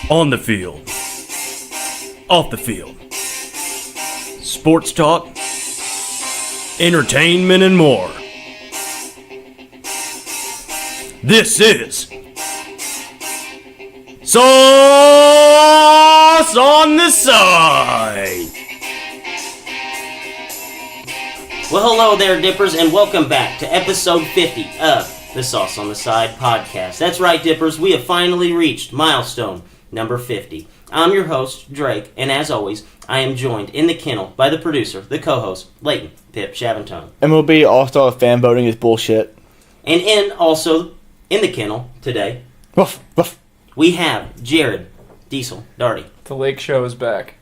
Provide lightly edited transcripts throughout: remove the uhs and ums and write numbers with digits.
On the field. Off the field. Sports talk. Entertainment and more. This is Sauce on the Side. Well, hello there, Dippers, and welcome back to episode 50 of the Sauce on the Side podcast. That's right, Dippers, we have finally reached milestone number 50. I'm your host, Drake, and as always, I am joined in the kennel by the producer, the co-host, Leighton Pip Chavantone. MLB All-Star fan voting is bullshit. And also in the kennel today, Woof, woof. we have Jared Diesel Darty. The Lake Show is back.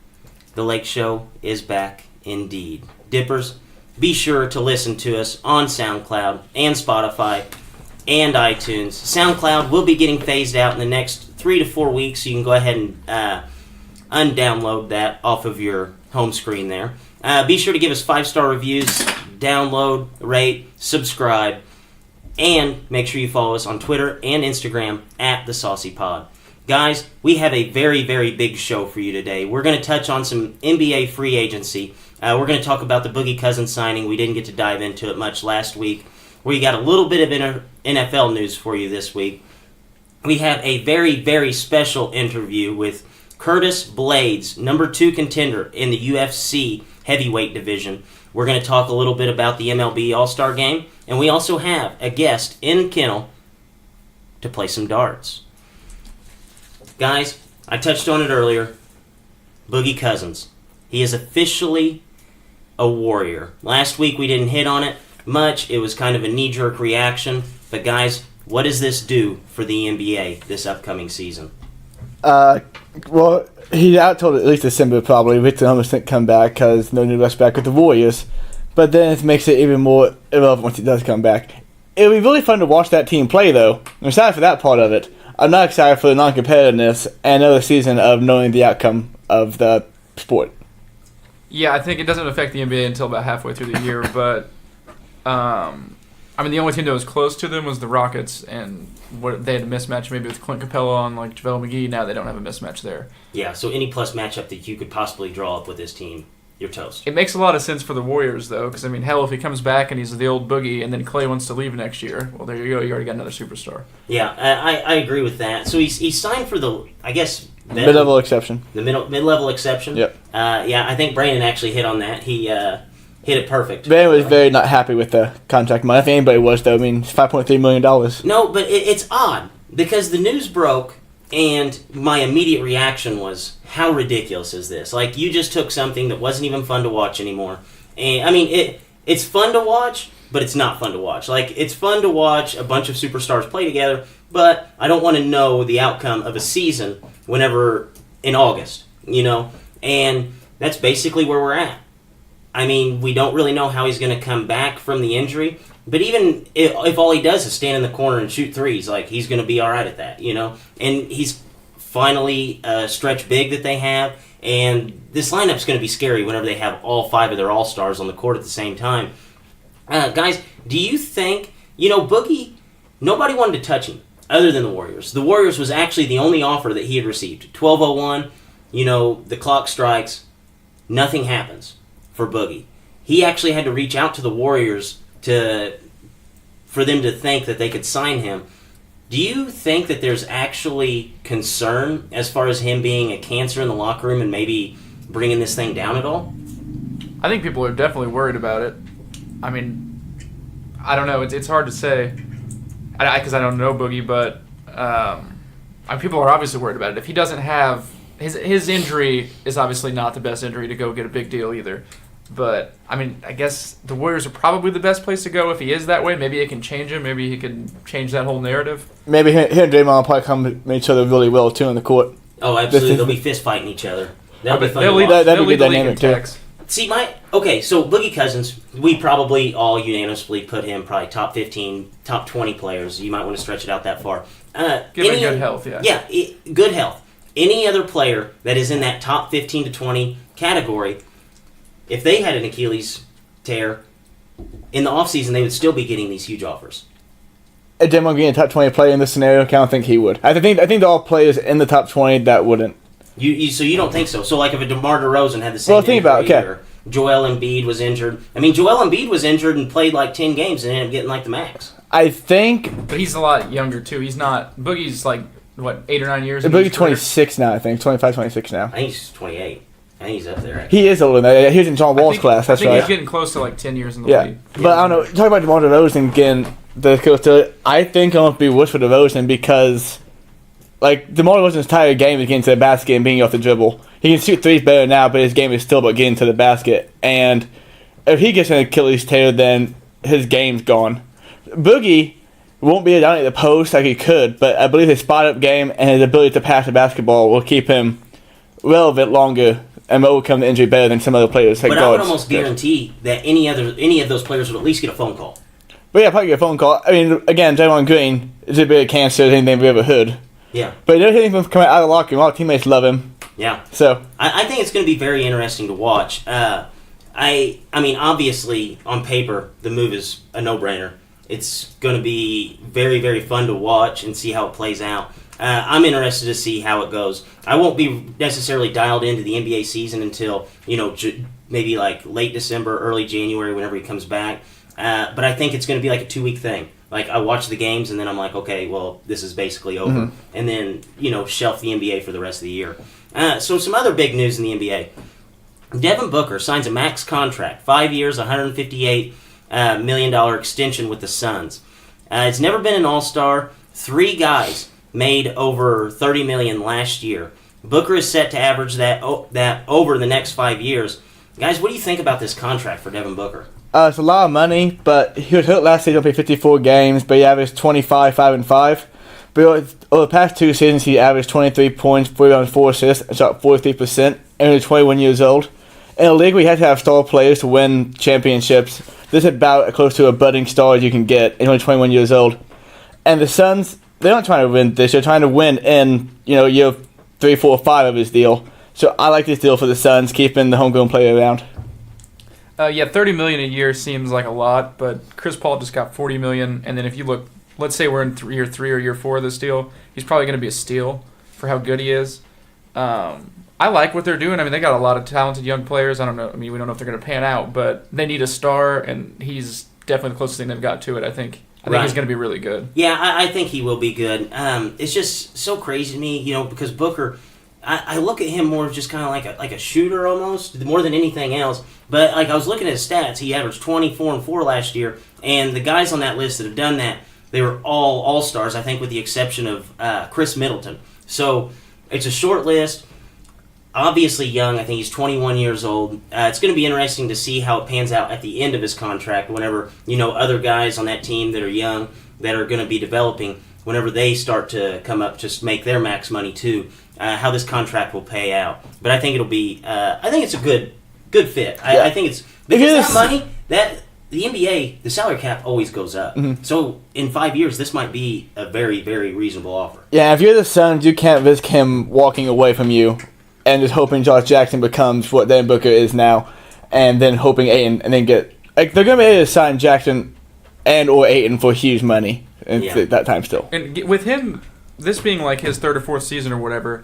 The Lake Show is back indeed. Dippers, be sure to listen to us on SoundCloud and Spotify and iTunes. SoundCloud will be getting phased out in the next 3 to 4 weeks, so you can go ahead and undownload that off of your home screen there. Be sure to give us 5-star reviews, download, rate, subscribe, and make sure you follow us on Twitter and Instagram at The Saucy Pod. Guys, we have a very, very big show for you today. We're going to touch on some NBA free agency. We're going to talk about the Boogie Cousins signing. We didn't get to dive into it much last week. We got a little bit of NFL news for you this week. We have a very, very special interview with Curtis Blaydes, number 2 contender in the UFC heavyweight division. We're going to talk a little bit about the MLB All-Star Game, and we also have a guest in kennel to play some darts. Guys, I touched on it earlier. Boogie Cousins. He is officially a Warrior. Last week we didn't hit on it much. It was kind of a knee-jerk reaction. But guys, what does this do for the NBA this upcoming season? Well, he's out till at least December probably with the 100% comeback because no new rush back with the Warriors. But then it makes it even more irrelevant once he does come back. It'll be really fun to watch that team play, though. I'm excited for that part of it. I'm not excited for the non-competitiveness and another season of knowing the outcome of the sport. Yeah, I think it doesn't affect the NBA until about halfway through the year, but the only team that was close to them was the Rockets, and they had a mismatch maybe with Clint Capella and JaVale McGee. Now they don't have a mismatch there. Yeah, so any plus matchup that you could possibly draw up with this team, you're toast. It makes a lot of sense for the Warriors, though, because, hell, if he comes back and he's the old Boogie and then Clay wants to leave next year, well, there you go. You already got another superstar. Yeah, I agree with that. So he's signed for the, I guess... Mid-level exception. The mid-level exception? Yep. Yeah, I think Brandon actually hit on that. He hit it perfect. Brandon was very not happy with the contract money. I think anybody was, though. It's $5.3 million. No, but it's odd, because the news broke, and my immediate reaction was, how ridiculous is this? Like, you just took something that wasn't even fun to watch anymore. And, it's fun to watch, but it's not fun to watch. Like, it's fun to watch a bunch of superstars play together, but I don't want to know the outcome of a season whenever in August, And that's basically where we're at. We don't really know how he's going to come back from the injury, but even if all he does is stand in the corner and shoot threes, he's going to be all right at that, And he's finally a stretch big that they have, and this lineup's going to be scary whenever they have all 5 of their all-stars on the court at the same time. Guys, do you think, Boogie, nobody wanted to touch him other than the Warriors. The Warriors was actually the only offer that he had received. 12:01, the clock strikes, nothing happens for Boogie. He actually had to reach out to the Warriors for them to think that they could sign him. Do you think that there's actually concern as far as him being a cancer in the locker room and maybe bringing this thing down at all? I think people are definitely worried about it. I don't know. It's hard to say because I don't know Boogie, but people are obviously worried about it. If he doesn't have... His injury is obviously not the best injury to go get a big deal either. But, I guess the Warriors are probably the best place to go if he is that way. Maybe it can change him. Maybe he can change that whole narrative. Maybe he and Draymond will probably come each other really well, too, on the court. Oh, absolutely. They'll be fist-fighting each other. That'll be fun to watch. That'll be a good dynamic, too. See, so Boogie Cousins, we probably all unanimously put him probably top 15, top 20 players. You might want to stretch it out that far. Given good health, yeah. Yeah, good health. Any other player that is in that top 15 to 20 category, if they had an Achilles tear, in the offseason they would still be getting these huge offers. a Draymond Green a top 20 player in this scenario? I don't think he would. I think there are players in the top 20 that wouldn't. So you don't think so? So like if a DeMar DeRozan had the same. Well, think about it. Okay. Or Joel Embiid was injured. I mean, Joel Embiid was injured and played like 10 games and ended up getting like the max. I think. But he's a lot younger too. He's not. Boogie's like what 8 or 9 years. Boogie's 26 now. I think 25, 26 now. I think he's 28. I think he's up there. Actually. He is older than that. He was in John Wall's class. That's I think right. he's getting close to like 10 years in the Yeah, league. but I don't know. Talking about DeMar DeRozan again, I think I'm gonna be worse for DeRozan because, like, DeMar DeRozan's entire game is getting to the basket and being off the dribble. He can shoot threes better now, but his game is still about getting to the basket. And if he gets an Achilles tear, then his game's gone. Boogie won't be down at the post like he could, but I believe his spot-up game and his ability to pass the basketball will keep him relevant longer and overcome the injury better than some other players. Like but I would almost guarantee that any of those players would at least get a phone call. But yeah, probably get a phone call. I mean, again, Draymond Green is a bit of cancer than anything we ever heard. Yeah. But there's anything from coming out of the locker room. All teammates love him. Yeah. So I think it's going to be very interesting to watch. I mean, obviously, on paper, the move is a no-brainer. It's going to be very, very fun to watch and see how it plays out. I'm interested to see how it goes. I won't be necessarily dialed into the NBA season until, maybe like late December, early January, whenever he comes back. But I think it's going to be like a 2-week thing. Like, I watch the games, and then I'm like, okay, well, this is basically over. Mm-hmm. And then, shelf the NBA for the rest of the year. So some other big news in the NBA. Devin Booker signs a max contract, 5 years, $158 million extension with the Suns. It's never been an all-star. 3 guys made over $30 million last year. Booker is set to average that over the next 5 years. Guys, what do you think about this contract for Devin Booker? it's a lot of money, but he was hurt last season. He played 54 games, but he averaged 25, 5, and 5. But over the past 2 seasons, he averaged 23 points, 4 rebounds, 4 assists, and shot 43%. And he's 21 years old. In a league where you have to have star players to win championships, this is about as close to a budding star as you can get. And he's only 21 years old. And the Suns, they're not trying to win this. They're trying to win in year 3, 4, 5 of his deal. So I like this deal for the Suns, keeping the homegrown player around. $30 million a year seems like a lot, but Chris Paul just got $40 million. And then if you look, let's say we're in year 3 or year 4 of this deal, he's probably going to be a steal for how good he is. I like what they're doing. I mean, they got a lot of talented young players. I don't know. I mean, we don't know if they're going to pan out, but they need a star, and he's definitely the closest thing they've got to it. I think he's going to be really good. Yeah, I think he will be good. It's just so crazy to me, because Booker, I look at him more just kind of like a shooter almost, more than anything else. But like I was looking at his stats, he averaged 24 and 4 last year, and the guys on that list that have done that, they were all all-stars, I think, with the exception of Chris Middleton. So it's a short list. Obviously young. I think he's 21 years old. It's going to be interesting to see how it pans out at the end of his contract whenever, other guys on that team that are young, that are going to be developing, whenever they start to come up to make their max money too, how this contract will pay out. But I think it'll be, I think it's a good fit. I think it's, because that money, that the NBA, the salary cap always goes up. Mm-hmm. So in 5 years, this might be a very, very reasonable offer. Yeah, if you're the Suns, you can't risk him walking away from you and just hoping Josh Jackson becomes what Devin Booker is now, and then hoping Ayton, and then get they're gonna be able to sign Jackson and or Ayton for huge money at that time still. And with him, this being like his 3rd or 4th season or whatever,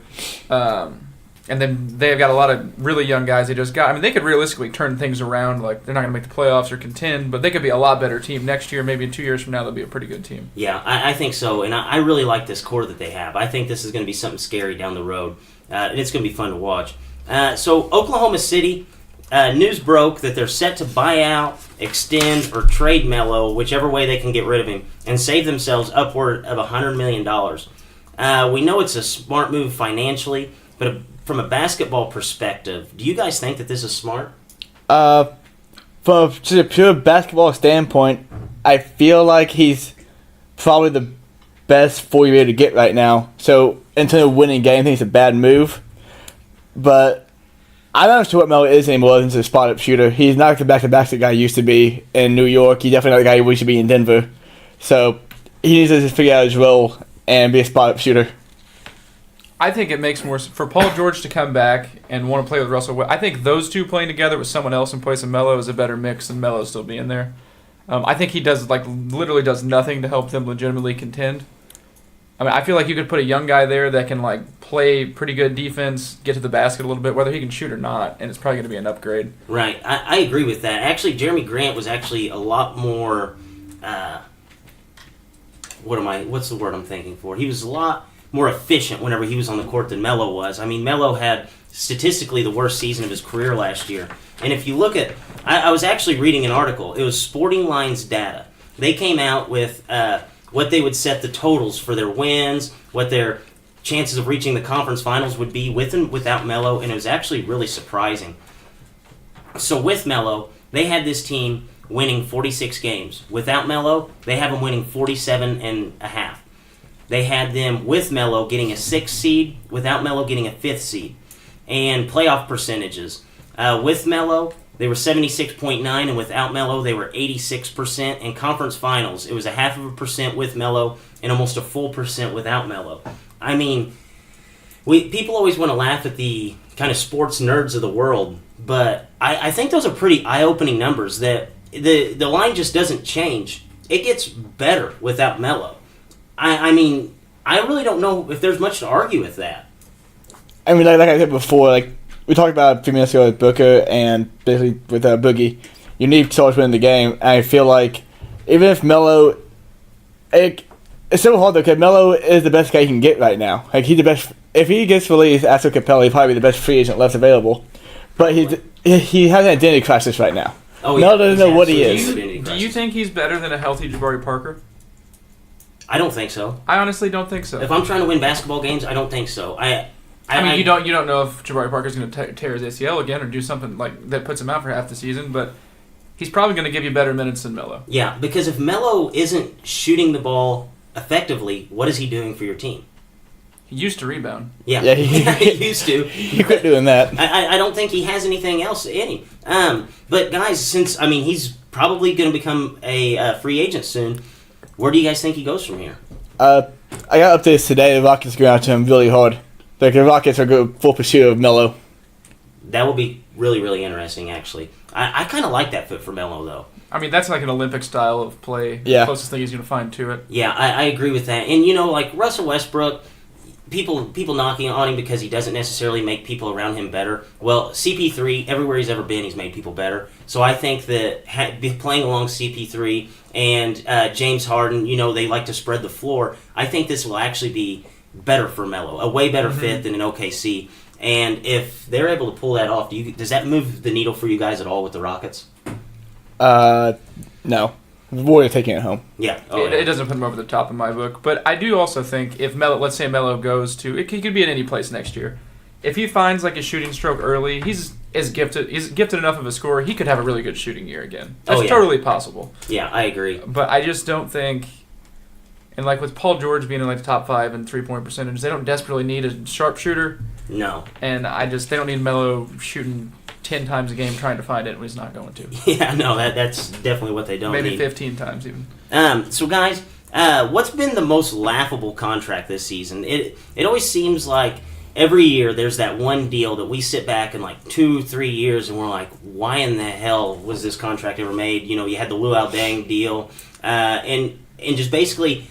and then they've got a lot of really young guys they just got. I mean, they could realistically turn things around. Like, they're not going to make the playoffs or contend, but they could be a lot better team next year. Maybe in 2 years from now, they'll be a pretty good team. Yeah, I think so, and I really like this core that they have. I think this is going to be something scary down the road, and it's going to be fun to watch. So Oklahoma City, news broke that they're set to buy out, extend, or trade Melo, whichever way they can get rid of him, and save themselves upward of $100 million. We know it's a smart move financially, but from a basketball perspective, do you guys think that this is smart? From just a pure basketball standpoint, I feel like he's probably the best 4-year to get right now. So, in terms of winning game, I think it's a bad move. But I'm not sure what Melo is anymore than a spot-up shooter. He's not the back-to-back the guy used to be in New York. He's definitely not the guy he used to be in Denver. So, he needs to just figure out his role and be a spot-up shooter. I think it makes more for Paul George to come back and want to play with Russell. I think those two playing together with someone else in place of Melo is a better mix than Melo still being there. I think he does literally does nothing to help them legitimately contend. I mean, I feel like you could put a young guy there that can play pretty good defense, get to the basket a little bit, whether he can shoot or not, and it's probably going to be an upgrade. Right, I agree with that. Actually, Jeremy Grant was actually a lot more. What's the word I'm thinking for? He was a lot more efficient whenever he was on the court than Melo was. I mean, Melo had statistically the worst season of his career last year. And if you look at, I was actually reading an article. It was Sporting Lines data. They came out with what they would set the totals for their wins, what their chances of reaching the conference finals would be with and without Melo, and it was actually really surprising. So with Melo, they had this team winning 46 games. Without Melo, they have them winning 47 and a half. They had them with Melo getting a 6th seed, without Melo getting a 5th seed. And playoff percentages. With Melo, they were 76.9, and without Melo, they were 86%. And conference finals, it was 0.5% with Melo and almost a full percent without Melo. I mean, people always want to laugh at the kind of sports nerds of the world, but I think those are pretty eye-opening numbers that the line just doesn't change. It gets better without Melo. I mean, I really don't know if there's much to argue with that. I mean, like I said before, we talked about a few minutes ago with Booker and basically with Boogie, you need to always win the game. And I feel like even if Melo, it's so hard though, because Melo is the best guy you can get right now. He's the best. If he gets released after Capella, he'd probably be the best free agent left available. But he has an identity crisis right now. Oh, Melo doesn't know what he is. Do you think he's better than a healthy Jabari Parker? I don't think so. I honestly don't think so. If I'm trying to win basketball games, I don't think so. I mean, you don't know if Jabari Parker's going to tear his ACL again or do something that puts him out for half the season, but he's probably going to give you better minutes than Melo. Yeah, because if Melo isn't shooting the ball effectively, what is he doing for your team? He used to rebound. Yeah, he used to. He quit doing that. I don't think he has anything else in him. But guys, since he's probably going to become a free agent soon, where do you guys think he goes from here? I got updates today. The Rockets are going after him really hard. The Rockets are going full pursuit of Melo. That will be really, really interesting, actually. I kind of like that fit for Melo, though. I mean, that's like an Olympic style of play. Yeah. The closest thing he's going to find to it. Yeah, I agree with that. And, like Russell Westbrook, people knocking on him because he doesn't necessarily make people around him better. Well, CP3, everywhere he's ever been, he's made people better. So I think that playing along CP3 and James Harden, they like to spread the floor. I think this will actually be better for Melo, a way better fit than an OKC. And if they're able to pull that off, does that move the needle for you guys at all with the Rockets? No. The Warriors taking it home. Yeah. It doesn't put him over the top in my book. But I do also think if let's say Melo goes to, he could be in any place next year. If he finds a shooting stroke early, he's gifted enough of a scorer, he could have a really good shooting year again. That's totally possible. Yeah, I agree. But I just don't think, and with Paul George being in the top 5 in 3-point percentage, they don't desperately need a sharpshooter. No. And they don't need Melo shooting 10 times a game trying to find it when he's not going to. Yeah, no, that's definitely what they don't Maybe need. 15 times even. So guys, what's been the most laughable contract this season? It always seems like every year there's that one deal that we sit back in 2-3 years and we're like, why in the hell was this contract ever made? You had the Luau Deng deal, and just basically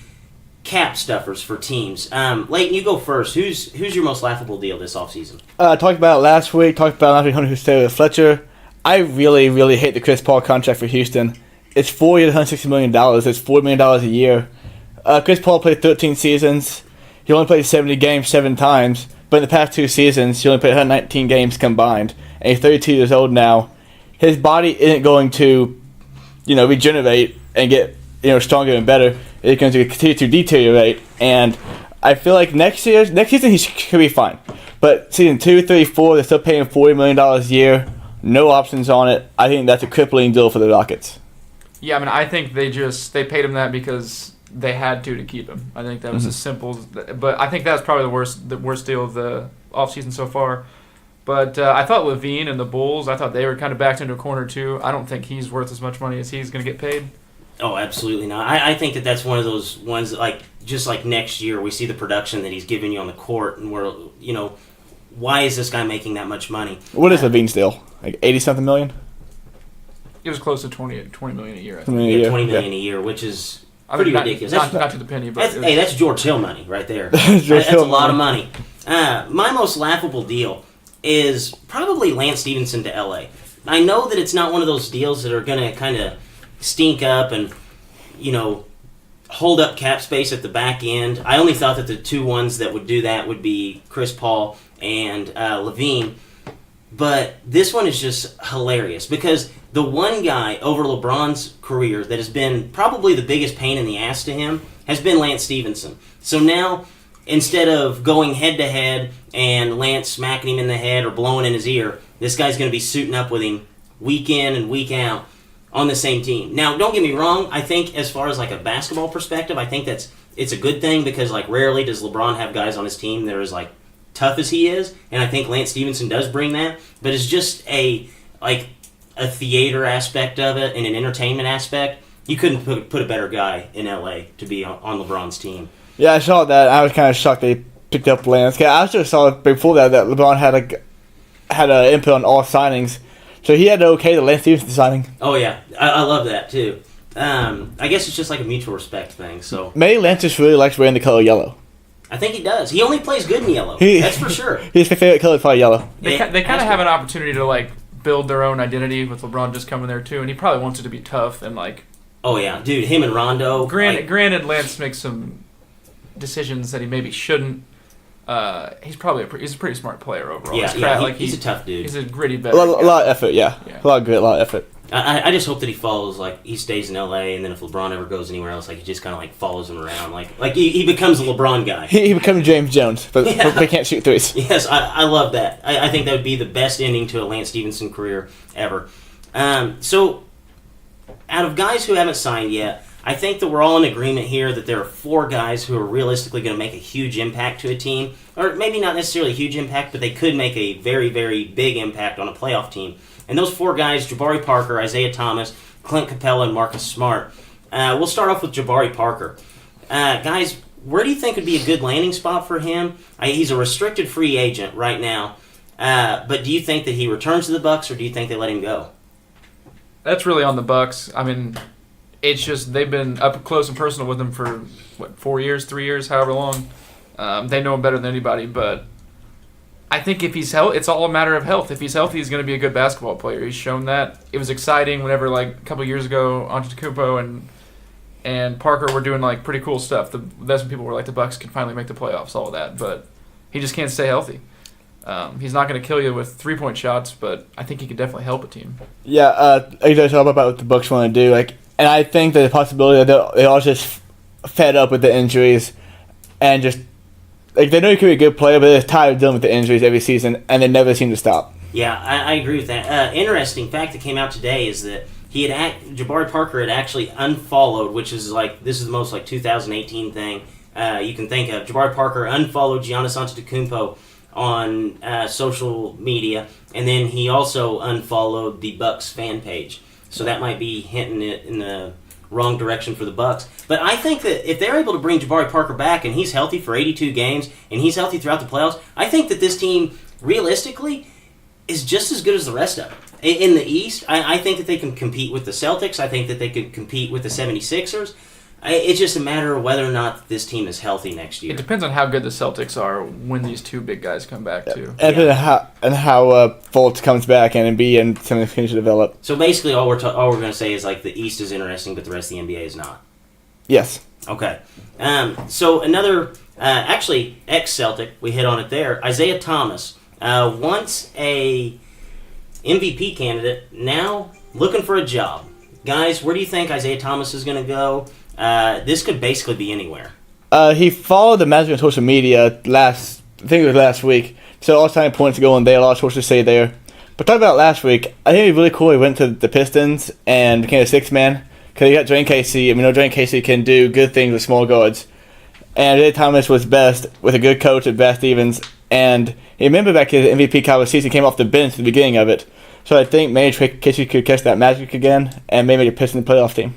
cap stuffers for teams. Leighton, you go first. Who's your most laughable deal this offseason? Talked about it last week. Talked about last week who stayed with Fletcher. I really, really hate the Chris Paul contract for Houston. It's 4 years, $160 million. It's $40 million a year. Chris Paul played 13 seasons. He only played 70 games 7 times. But in the past 2 seasons, he only played 119 games combined. And he's 32 years old now. His body isn't going to, regenerate and get, stronger and better. It's going to continue to deteriorate. And I feel like next season he could be fine. But season 2, 3, 4, they're still paying $40 million a year. No options on it. I think that's a crippling deal for the Rockets. Yeah, I mean, I think they paid him that because they had to keep him. I think that was as simple as that. But I think that was probably the worst deal of the offseason so far. But I thought Levine and the Bulls, I thought they were kind of backed into a corner too. I don't think he's worth as much money as he's going to get paid. Oh, absolutely not. I think that's one of those ones that, just like next year, we see the production that he's giving you on the court, and we're, why is this guy making that much money? What is Levine's deal? $80-something million? It was close to 20 million a year. I think. Yeah, $20 million a year, which is pretty ridiculous. Not to the penny, but that's George Hill money right there. That's a lot of money. My most laughable deal is probably Lance Stevenson to LA. I know that it's not one of those deals that are going to kind of stink up and, hold up cap space at the back end. I only thought that the two ones that would do that would be Chris Paul and Levine. But this one is just hilarious because the one guy over LeBron's career that has been probably the biggest pain in the ass to him has been Lance Stevenson. So now, instead of going head-to-head and Lance smacking him in the head or blowing in his ear, this guy's going to be suiting up with him week in and week out on the same team. Now, don't get me wrong. I think as far as like a basketball perspective, I think it's a good thing because like rarely does LeBron have guys on his team that are as like tough as he is, and I think Lance Stevenson does bring that. But it's just a theater aspect of it and an entertainment aspect. You couldn't put a better guy in LA to be on LeBron's team. Yeah, I saw that. I was kind of shocked they picked up Lance. I also saw before that LeBron had an input on all signings, so he had to okay the Lance Stevenson signing. Oh yeah, I love that too. I guess it's just like a mutual respect thing. So maybe Lance just really likes wearing the color yellow. I think he does. He only plays good in yellow. That's for sure. His favorite color is probably yellow. They kind of have an opportunity to like build their own identity with LeBron just coming there too, and he probably wants it to be tough and like. Oh yeah, dude, him and Rondo. Granted, Lance makes some decisions that he maybe shouldn't. He's a pretty smart player overall. Yeah, he's a tough dude. He's a gritty veteran. A lot of effort, yeah. A lot of grit, a lot of effort. I just hope that he follows, like, he stays in LA, and then if LeBron ever goes anywhere else, like, he just kind of, like, follows him around. Like he becomes a LeBron guy. He becomes James Jones, but they can't shoot threes. Yes, I love that. I think that would be the best ending to a Lance Stevenson career ever. So, out of guys who haven't signed yet, I think that we're all in agreement here that there are 4 guys who are realistically going to make a huge impact to a team. Or maybe not necessarily a huge impact, but they could make a very, very big impact on a playoff team. And those 4 guys, Jabari Parker, Isaiah Thomas, Clint Capella, and Marcus Smart. We'll start off with Jabari Parker. Guys, where do you think would be a good landing spot for him? He's a restricted free agent right now. But do you think that he returns to the Bucks, or do you think they let him go? That's really on the Bucks. I mean, it's just they've been up close and personal with him for, 4 years, 3 years, however long. They know him better than anybody, but I think if he's healthy, it's all a matter of health. If he's healthy, he's going to be a good basketball player. He's shown that. It was exciting whenever, like, a couple years ago, Antetokounmpo and Parker were doing, like, pretty cool stuff. That's when people were like, the Bucks can finally make the playoffs, all of that. But he just can't stay healthy. He's not going to kill you with three-point shots, but I think he could definitely help a team. Yeah, you guys talk about what the Bucks want to do, and I think that the possibility that they're all just fed up with the injuries and just. They know he could be a good player, but they're tired of dealing with the injuries every season, and they never seem to stop. Yeah, I agree with that. Interesting fact that came out today is that Jabari Parker had actually unfollowed, which is this is the most 2018 thing you can think of. Jabari Parker unfollowed Giannis Antetokounmpo on social media, and then he also unfollowed the Bucks fan page. So that might be hinting it in the wrong direction for the Bucks. But I think that if they're able to bring Jabari Parker back and he's healthy for 82 games and he's healthy throughout the playoffs, I think that this team, realistically, is just as good as the rest of them. In the East, I think that they can compete with the Celtics. I think that they could compete with the 76ers. It's just a matter of whether or not this team is healthy next year. It depends on how good the Celtics are when these 2 big guys come back, too. And how Fultz comes back and Embiid and some of the things to develop. So basically all we're going to say is the East is interesting, but the rest of the NBA is not. Yes. Okay. So another, actually, ex-Celtic, we hit on it there, Isaiah Thomas. Once a MVP candidate, now looking for a job. Guys, where do you think Isaiah Thomas is going to go? This could basically be anywhere. He followed the Magic on social media last week. So all time points going there, a lot of sources say there. But talking about last week, I think it was really cool he went to the Pistons and became a 6-man. Because he got Dwayne Casey, and we know Dwayne Casey can do good things with small guards. And Isaiah Thomas was best with a good coach at Brad Stevens. And you remember back his MVP college season came off the bench at the beginning of it. So I think maybe Casey could catch that Magic again and maybe make a Pistons playoff team.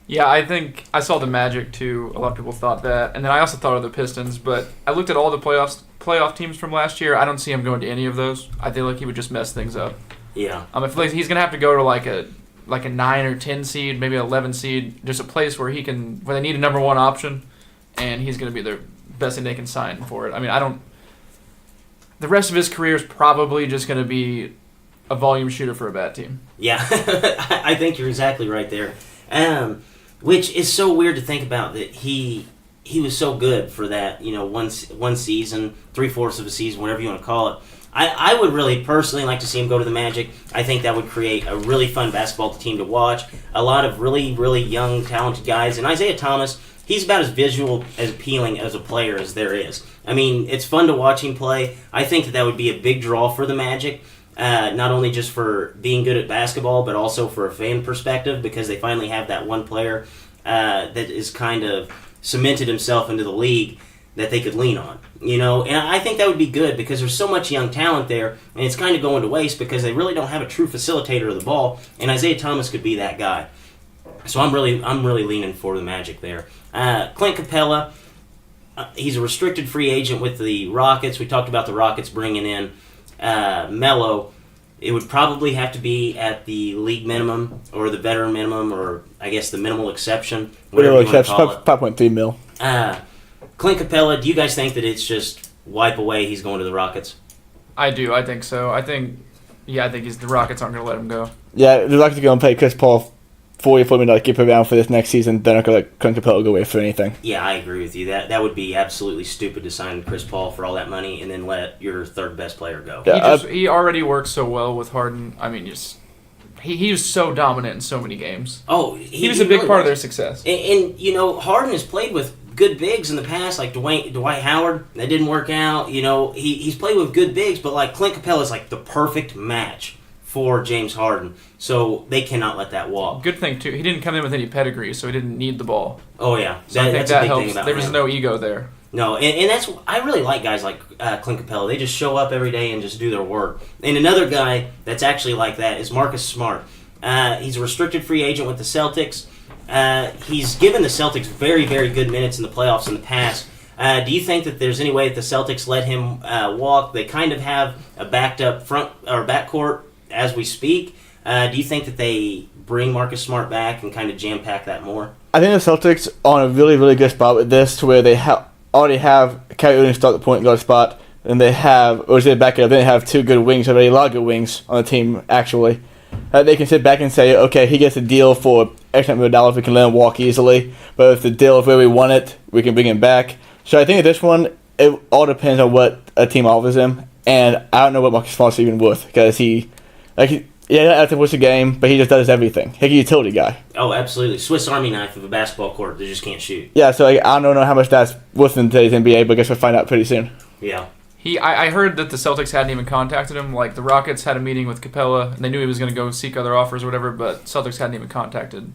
Yeah, I think I saw the Magic too. A lot of people thought that, and then I also thought of the Pistons. But I looked at all the playoff teams from last year. I don't see him going to any of those. I feel like he would just mess things up. Yeah. I feel like he's gonna have to go to like a 9 or 10 seed, maybe an 11 seed, just a place where where they need a number one option, and he's going to be the best thing they can sign for it. I mean, the rest of his career is probably just going to be a volume shooter for a bad team. Yeah, I think you're exactly right there. Which is so weird to think about that he was so good for that, one season, 3/4 of a season, whatever you want to call it. I would really personally like to see him go to the Magic. I think that would create a really fun basketball team to watch. A lot of really, really young, talented guys. And Isaiah Thomas, he's about as visual, as appealing as a player as there is. I mean, it's fun to watch him play. I think that would be a big draw for the Magic, not only just for being good at basketball, but also for a fan perspective, because they finally have that one player that is kind of cemented himself into the league that they could lean on, and I think that would be good because there's so much young talent there, and it's kind of going to waste because they really don't have a true facilitator of the ball, and Isaiah Thomas could be that guy. So I'm really leaning for the Magic there. Clint Capella, he's a restricted free agent with the Rockets. We talked about the Rockets bringing in Melo. It would probably have to be at the league minimum or the veteran minimum, or I guess the minimal exception, whatever you want to call it. 5.3 mil. Clint Capella, do you guys think that it's just wipe away, he's going to the Rockets? I do. I think so. I think the Rockets aren't going to let him go. Yeah, the Rockets are going to pay Chris Paul $40 million to keep him around for this next season. They're not going to let Clint Capella go away for anything. Yeah, I agree with you. That would be absolutely stupid to sign Chris Paul for all that money and then let your third best player go. Yeah, he already works so well with Harden. I mean, he was so dominant in so many games. Oh, he was a big part of their success. And Harden has played with good bigs in the past, like Dwight Howard. That didn't work out. He's played with good bigs, but like Clint Capella is like the perfect match for James Harden. So they cannot let that walk. Good thing too, he didn't come in with any pedigree, so he didn't need the ball. Oh yeah, so I think that helps. Thing about there was him. No ego there. No, and that's, I really like guys like Clint Capella. They just show up every day and just do their work. And another guy that's actually like that is Marcus Smart. He's a restricted free agent with the Celtics. He's given the Celtics very, very good minutes in the playoffs in the past. Do you think that there's any way that the Celtics let him walk? They kind of have a backed up front or backcourt as we speak. Do you think that they bring Marcus Smart back and kind of jam pack that more? I think the Celtics are on a really, really good spot with this, to where they already have Kyrie Irving start the point guard spot, and they have, or is it back up? Then they have two good wings already, a lot of good wings on the team actually. They can sit back and say, okay, he gets a deal for X number of dollars, we can let him walk easily. But if the deal is where we want it, we can bring him back. So I think at this one, it all depends on what a team offers him. And I don't know what Marcus Smart's even worth, because I think what's the game, but he just does everything. He's a utility guy. Oh, absolutely. Swiss Army knife of a basketball court that just can't shoot. Yeah, so I don't know how much that's worth in today's NBA, but I guess we'll find out pretty soon. Yeah. I heard that the Celtics hadn't even contacted him. Like, the Rockets had a meeting with Capella, and they knew he was going to go seek other offers or whatever, but Celtics hadn't even contacted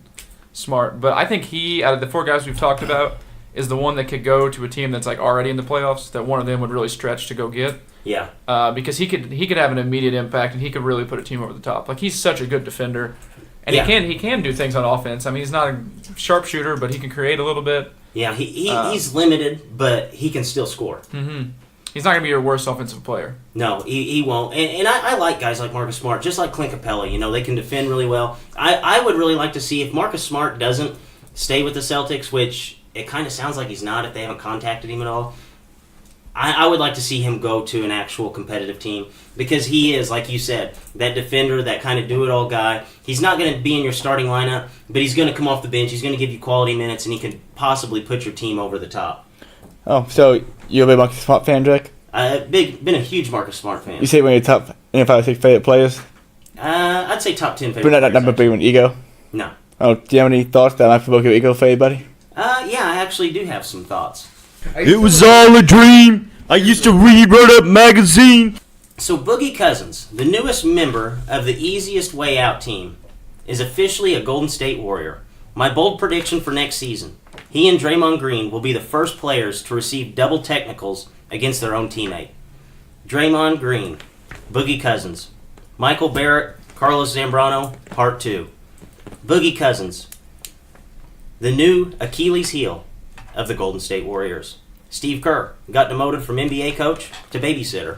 Smart. But I think he, out of the four guys we've talked about, is the one that could go to a team that's like already in the playoffs, that one of them would really stretch to go get. Yeah. Because he could have an immediate impact, and he could really put a team over the top. Like, he's such a good defender. And he can do things on offense. I mean, he's not a sharpshooter, but he can create a little bit. Yeah, he's limited, but he can still score. Mm-hmm. He's not going to be your worst offensive player. No, he won't. And I like guys like Marcus Smart, just like Clint Capella. They can defend really well. I would really like to see if Marcus Smart doesn't stay with the Celtics, which it kind of sounds like he's not if they haven't contacted him at all. I would like to see him go to an actual competitive team, because he is, like you said, that defender, that kind of do-it-all guy. He's not going to be in your starting lineup, but he's going to come off the bench. He's going to give you quality minutes, and he can possibly put your team over the top. Oh, so you're a big Marcus Smart fan, Drake? Been a huge Marcus Smart fan. You say one of your top 5 or 6 favorite players? I'd say top 10 favorite But not players. number big one, ego? No. Oh, do you have any thoughts that might provoke your ego for anybody? Yeah, I actually do have some thoughts. It was all a dream. I used to read Run Up magazine. So Boogie Cousins, the newest member of the Easiest Way Out team, is officially a Golden State Warrior. My bold prediction for next season: he and Draymond Green will be the first players to receive double technicals against their own teammate. Draymond Green, Boogie Cousins, Michael Barrett, Carlos Zambrano, Part 2. Boogie Cousins, the new Achilles heel of the Golden State Warriors. Steve Kerr got demoted from NBA coach to babysitter.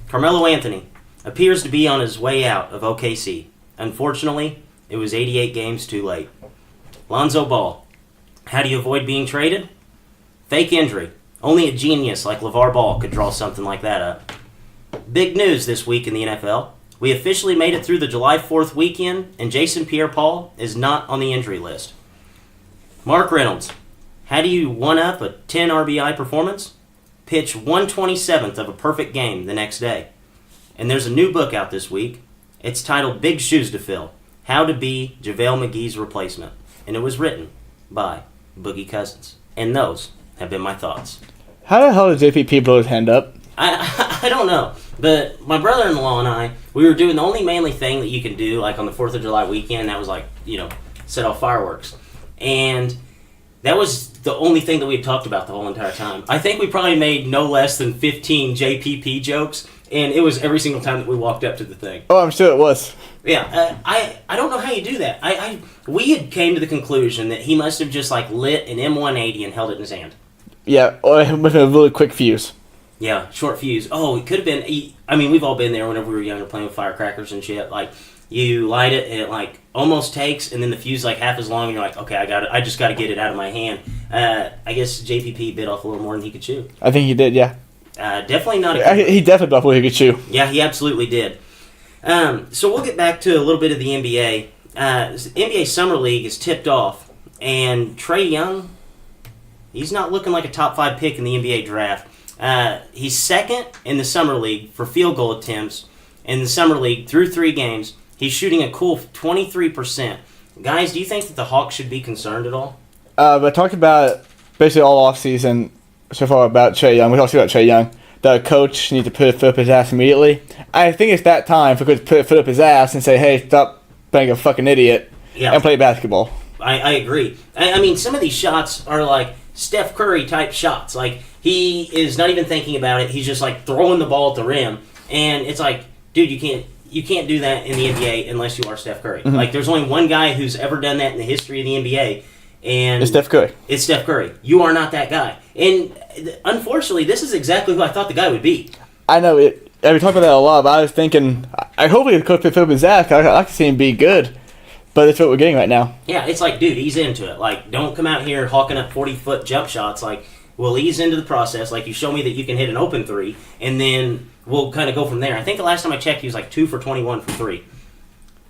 Carmelo Anthony appears to be on his way out of OKC. Unfortunately, It was 88 games too late. Lonzo Ball. How do you avoid being traded? Fake injury. Only a genius like LeVar Ball could draw something like that up. Big news this week in the NFL. We officially made it through the July 4th weekend, and Jason Pierre-Paul is not on the injury list. Mark Reynolds. How do you one-up a 10 RBI performance? Pitch 1/27th of a perfect game the next day. And there's a new book out this week. It's titled Big Shoes to Fill, How to Be JaVale McGee's Replacement. And it was written by Boogie Cousins. And those have been my thoughts. How the hell did JPP blow his hand up? I don't know, but my brother-in-law and I, we were doing the only manly thing that you can do, like on the 4th of July weekend. That was like, set off fireworks. And that was the only thing that we had talked about the whole entire time. I think we probably made no less than 15 JPP jokes, and it was every single time that we walked up to the thing. Oh, I'm sure it was. Yeah, I don't know how you do that. We had came to the conclusion that he must have just like lit an M180 and held it in his hand. Yeah, or it was a really quick fuse. Yeah, short fuse. Oh, it could have been. I mean, we've all been there whenever we were younger, playing with firecrackers and shit. Like, you light it and it like almost takes, and then the fuse like half as long, and you're like, okay, I just got to get it out of my hand. I guess JPP bit off a little more than he could chew. I think he did. Yeah. Definitely not. He definitely bit off what he could chew. Yeah, he absolutely did. So we'll get back to a little bit of the NBA. NBA Summer League is tipped off, and Trae Young, he's not looking like a top 5 pick in the NBA draft. He's second in the Summer League for field goal attempts in the Summer League through 3 games. He's shooting a cool 23%. Guys, do you think that the Hawks should be concerned at all? But talked about basically all offseason so far about Trae Young. We talked about Trae Young. The coach needs to put a foot up his ass immediately. I think it's that time for coach to put a foot up his ass and say, hey, stop being a fucking idiot and play basketball. I agree. I mean, some of these shots are like Steph Curry type shots. Like, he is not even thinking about it. He's just like throwing the ball at the rim. And it's like, dude, you can't do that in the NBA unless you are Steph Curry. Mm-hmm. Like, there's only one guy who's ever done that in the history of the NBA. And it's Steph Curry. It's Steph Curry. You are not that guy. And unfortunately, this is exactly who I thought the guy would be. I know it. We talked about that a lot, but I was thinking, I hope the coach put up his ass. I like to see him be good. But that's what we're getting right now. Yeah, it's like, dude, ease into it. Like, don't come out here hawking up 40-foot jump shots. Like, we'll ease into the process. Like, you show me that you can hit an open 3, and then we'll kind of go from there. I think the last time I checked, he was like 2 for 21 from 3.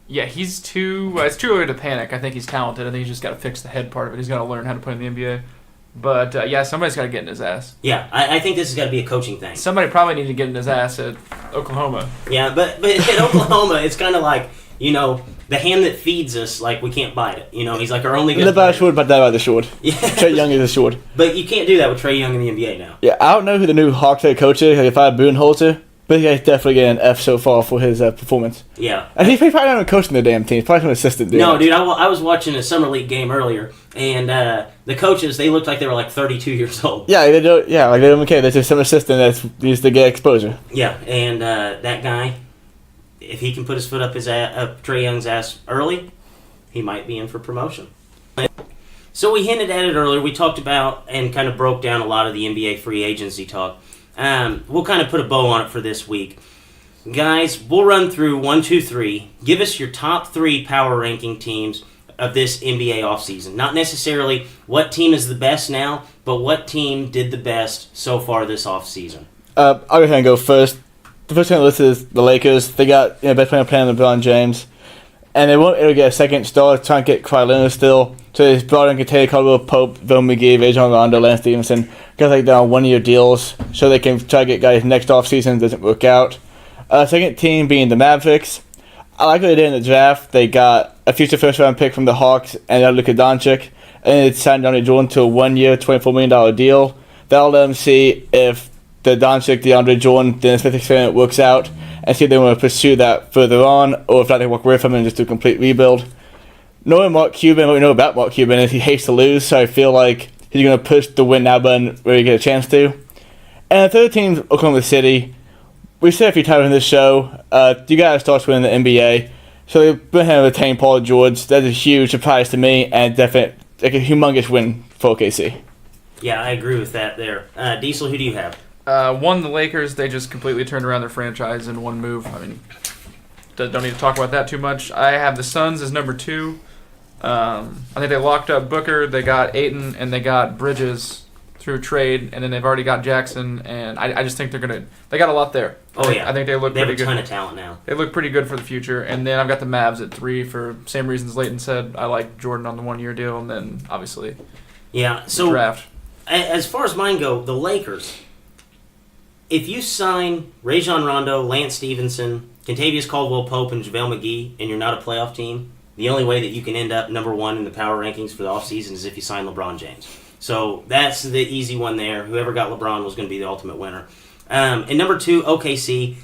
Yeah, it's too early to panic. I think he's talented. I think he's just got to fix the head part of it. He's got to learn how to play in the NBA. But, somebody's got to get in his ass. Yeah, I think this has got to be a coaching thing. Somebody probably needed to get in his ass at Oklahoma. Yeah, but at Oklahoma, it's kind of like, the hand that feeds us, like, we can't bite it. He's like our only good player. Short, but that by the short. Yeah. Trae Young is a short. But you can't do that with Trae Young in the NBA now. Yeah, I don't know who the new Hawks head coach is. Like, if I had Budenholzer, but he's definitely getting an F so far for his performance. Yeah. And he's probably not even coaching the damn team. He's probably an assistant. No, dude, I was watching a Summer League game earlier, and the coaches, they looked like they were like 32 years old. Yeah, they don't. Yeah, like they don't care. There's just some assistant that's used to get exposure. Yeah, and that guy, if he can put his foot up Trae Young's ass early, he might be in for promotion. So we hinted at it earlier. We talked about and kind of broke down a lot of the NBA free agency talk. We'll kind of put a bow on it for this week. Guys, we'll run through 1, 2, 3. Give us your top 3 power ranking teams of this NBA offseason. Not necessarily what team is the best now, but what team did the best so far this offseason. I'll go ahead and go first. The first team on the list is the Lakers. They got best player playing LeBron James. And they won't be able to get a second star, trying to get Kawhi Leonard still. So they brought in Katay, Caldwell Pope, Bill McGee, Rajon Rondo, Lance Stevenson. Guys like that on 1-year deals so they can try to get guys next offseason. Doesn't work out. Second team being the Mavericks. I like what they did in the draft. They got a future first-round pick from the Hawks and Luka Doncic. And they signed DeAndre Jordan to a 1-year, $24 million deal. That'll let them see if the Doncic, DeAndre Jordan, Dennis Smith experiment works out and see if they want to pursue that further on or if not they walk away from it and just do a complete rebuild. Knowing Mark Cuban, what we know about Mark Cuban is he hates to lose, so I feel like he's going to push the win now button where he get a chance to. And the third team, Oklahoma City. We've said a few times in this show, you got to start winning the NBA. So they went ahead and retained Paul George. That's a huge surprise to me and definitely like a humongous win for OKC. Yeah, I agree with that there. Diesel, who do you have? One, the Lakers, they just completely turned around their franchise in one move. I mean, don't need to talk about that too much. I have the Suns as number 2. I think they locked up Booker, they got Ayton, and they got Bridges through trade, and then they've already got Jackson, and I just think they got a lot there. Oh, yeah. I think they look pretty good. They have a ton of talent now. They look pretty good for the future. And then I've got the Mavs at 3 for same reasons Leighton said. I like Jordan on the 1-year deal, and then obviously So draft. As far as mine go, the Lakers, if you sign Rajon Rondo, Lance Stevenson, Kentavious Caldwell-Pope, and JaVale McGee, and you're not a playoff team, the only way that you can end up number 1 in the power rankings for the offseason is if you sign LeBron James. So that's the easy one there. Whoever got LeBron was going to be the ultimate winner. And number 2, OKC,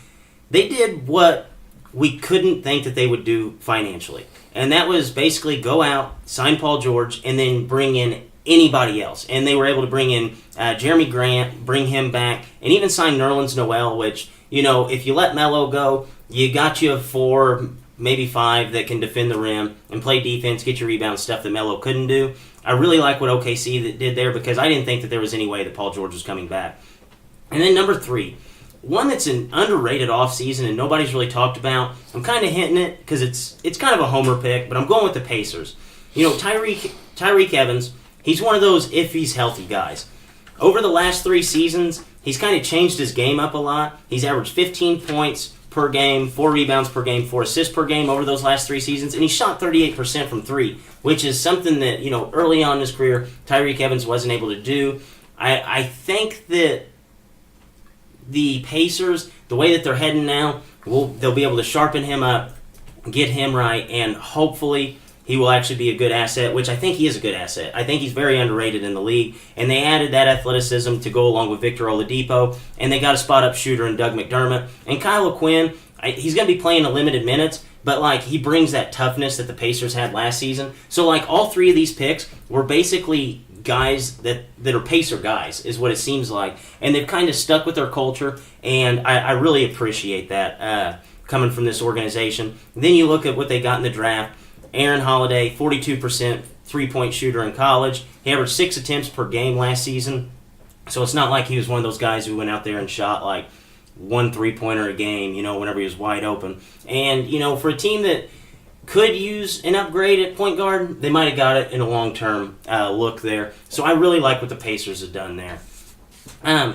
they did what we couldn't think that they would do financially. And that was basically go out, sign Paul George, and then bring in anybody else. And they were able to bring in Jeremy Grant, bring him back, and even sign Nerlens Noel, which, if you let Melo go, you got you 4, maybe 5 that can defend the rim and play defense, get your rebound, stuff that Melo couldn't do. I really like what OKC did there because I didn't think that there was any way that Paul George was coming back. And then number 3, one that's an underrated offseason and nobody's really talked about. I'm kind of hinting it because it's kind of a homer pick, but I'm going with the Pacers. Tyreek Evans, he's one of those if he's healthy guys. Over the last 3 seasons, he's kind of changed his game up a lot. He's averaged 15 points per game, 4 rebounds per game, 4 assists per game over those last 3 seasons, and he shot 38% from 3, which is something that, early on in his career, Tyreek Evans wasn't able to do. I think that the Pacers, the way that they're heading now, they'll be able to sharpen him up, get him right, and hopefully he will actually be a good asset, which I think he is a good asset. I think he's very underrated in the league, and they added that athleticism to go along with Victor Oladipo, and they got a spot-up shooter in Doug McDermott. And Kyle O'Quinn, he's going to be playing a limited minutes, but he brings that toughness that the Pacers had last season. So all 3 of these picks were basically guys that are Pacer guys, is what it seems like, and they've kind of stuck with their culture, and I really appreciate that coming from this organization. And then you look at what they got in the draft. Aaron Holiday, 42% three-point shooter in college. He averaged 6 attempts per game last season. So it's not like he was one of those guys who went out there and shot 1 3-pointer a game, whenever he was wide open. And, for a team that could use an upgrade at point guard, they might have got it in a long-term look there. So I really like what the Pacers have done there.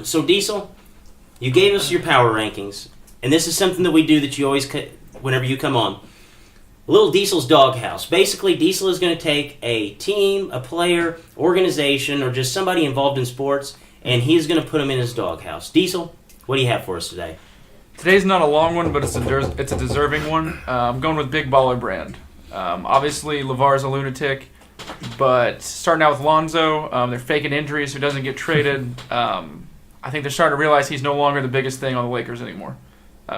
So, Diesel, you gave us your power rankings. And this is something that we do that you always, whenever you come on. Little Diesel's Doghouse. Basically, Diesel is going to take a team, a player, organization, or just somebody involved in sports, and he's going to put them in his doghouse. Diesel, what do you have for us today? Today's not a long one, but it's a deserving one. I'm going with Big Baller Brand. Obviously, LeVar's a lunatic, but starting out with Lonzo, they're faking injuries so he doesn't get traded. I think they're starting to realize he's no longer the biggest thing on the Lakers anymore.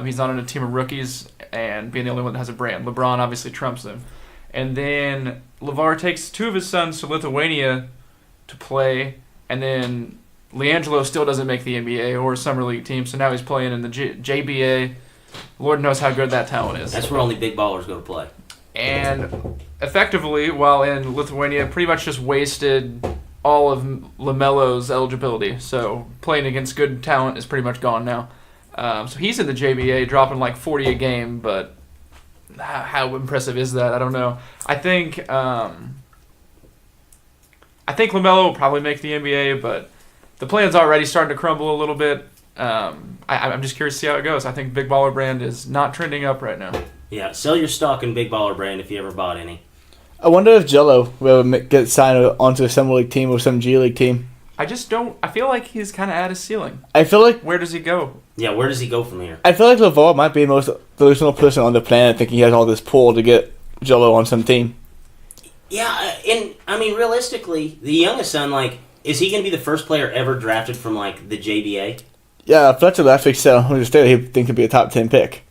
He's not on a team of rookies, and being the only one that has a brand. LeBron obviously trumps him. And then LeVar takes 2 of his sons to Lithuania to play, and then LiAngelo still doesn't make the NBA or Summer League team, so now he's playing in the JBA. Lord knows how good that talent is. That's where only big ballers go to play. And effectively, while in Lithuania, pretty much just wasted all of LaMelo's eligibility. So playing against good talent is pretty much gone now. So he's in the JBA, dropping 40 a game, but how impressive is that? I don't know. I think LaMelo will probably make the NBA, but the plan's already starting to crumble a little bit. I'm just curious to see how it goes. I think Big Baller Brand is not trending up right now. Yeah, sell your stock in Big Baller Brand if you ever bought any. I wonder if Jello will get signed onto a Summer League team or some G League team. I just don't. I feel like he's kind of at his ceiling. I feel like. Where does he go? Yeah, where does he go from here? I feel like LeVar might be the most delusional person on the planet, thinking he has all this pull to get Jello on some team. Yeah, and I mean, realistically, the youngest son, is he going to be the first player ever drafted from the JBA? Yeah, Fletcher last week said on Hoosier State he thinks he'd be a top 10 pick.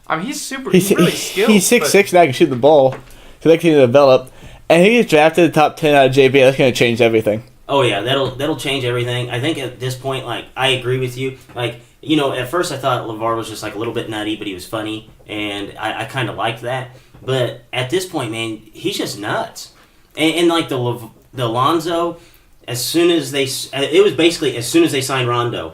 I mean, he's really skilled. He's 6'6" now, can shoot the ball. So they can develop, and he gets drafted top 10 out of JBA. That's going to change everything. Oh yeah, that'll change everything. I think at this point, I agree with you. At first I thought LeVar was just a little bit nutty, but he was funny, and I kind of liked that. But at this point, man, he's just nuts. And the Lonzo, as soon as they signed Rondo,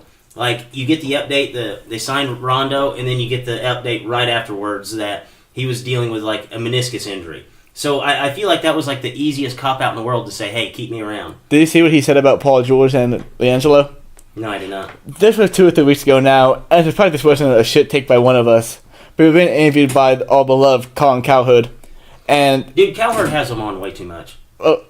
you get the update they signed Rondo, and then you get the update right afterwards that he was dealing with like a meniscus injury. So I feel like that was like the easiest cop-out in the world to say, hey, keep me around. Did you see what he said about Paul George and LiAngelo? No, I did not. This was 2 or 3 weeks ago now, and it's probably this wasn't a shit take by one of us. But we've been interviewed by all beloved Colin Cowherd. And Dude, Cowherd has him on way too much.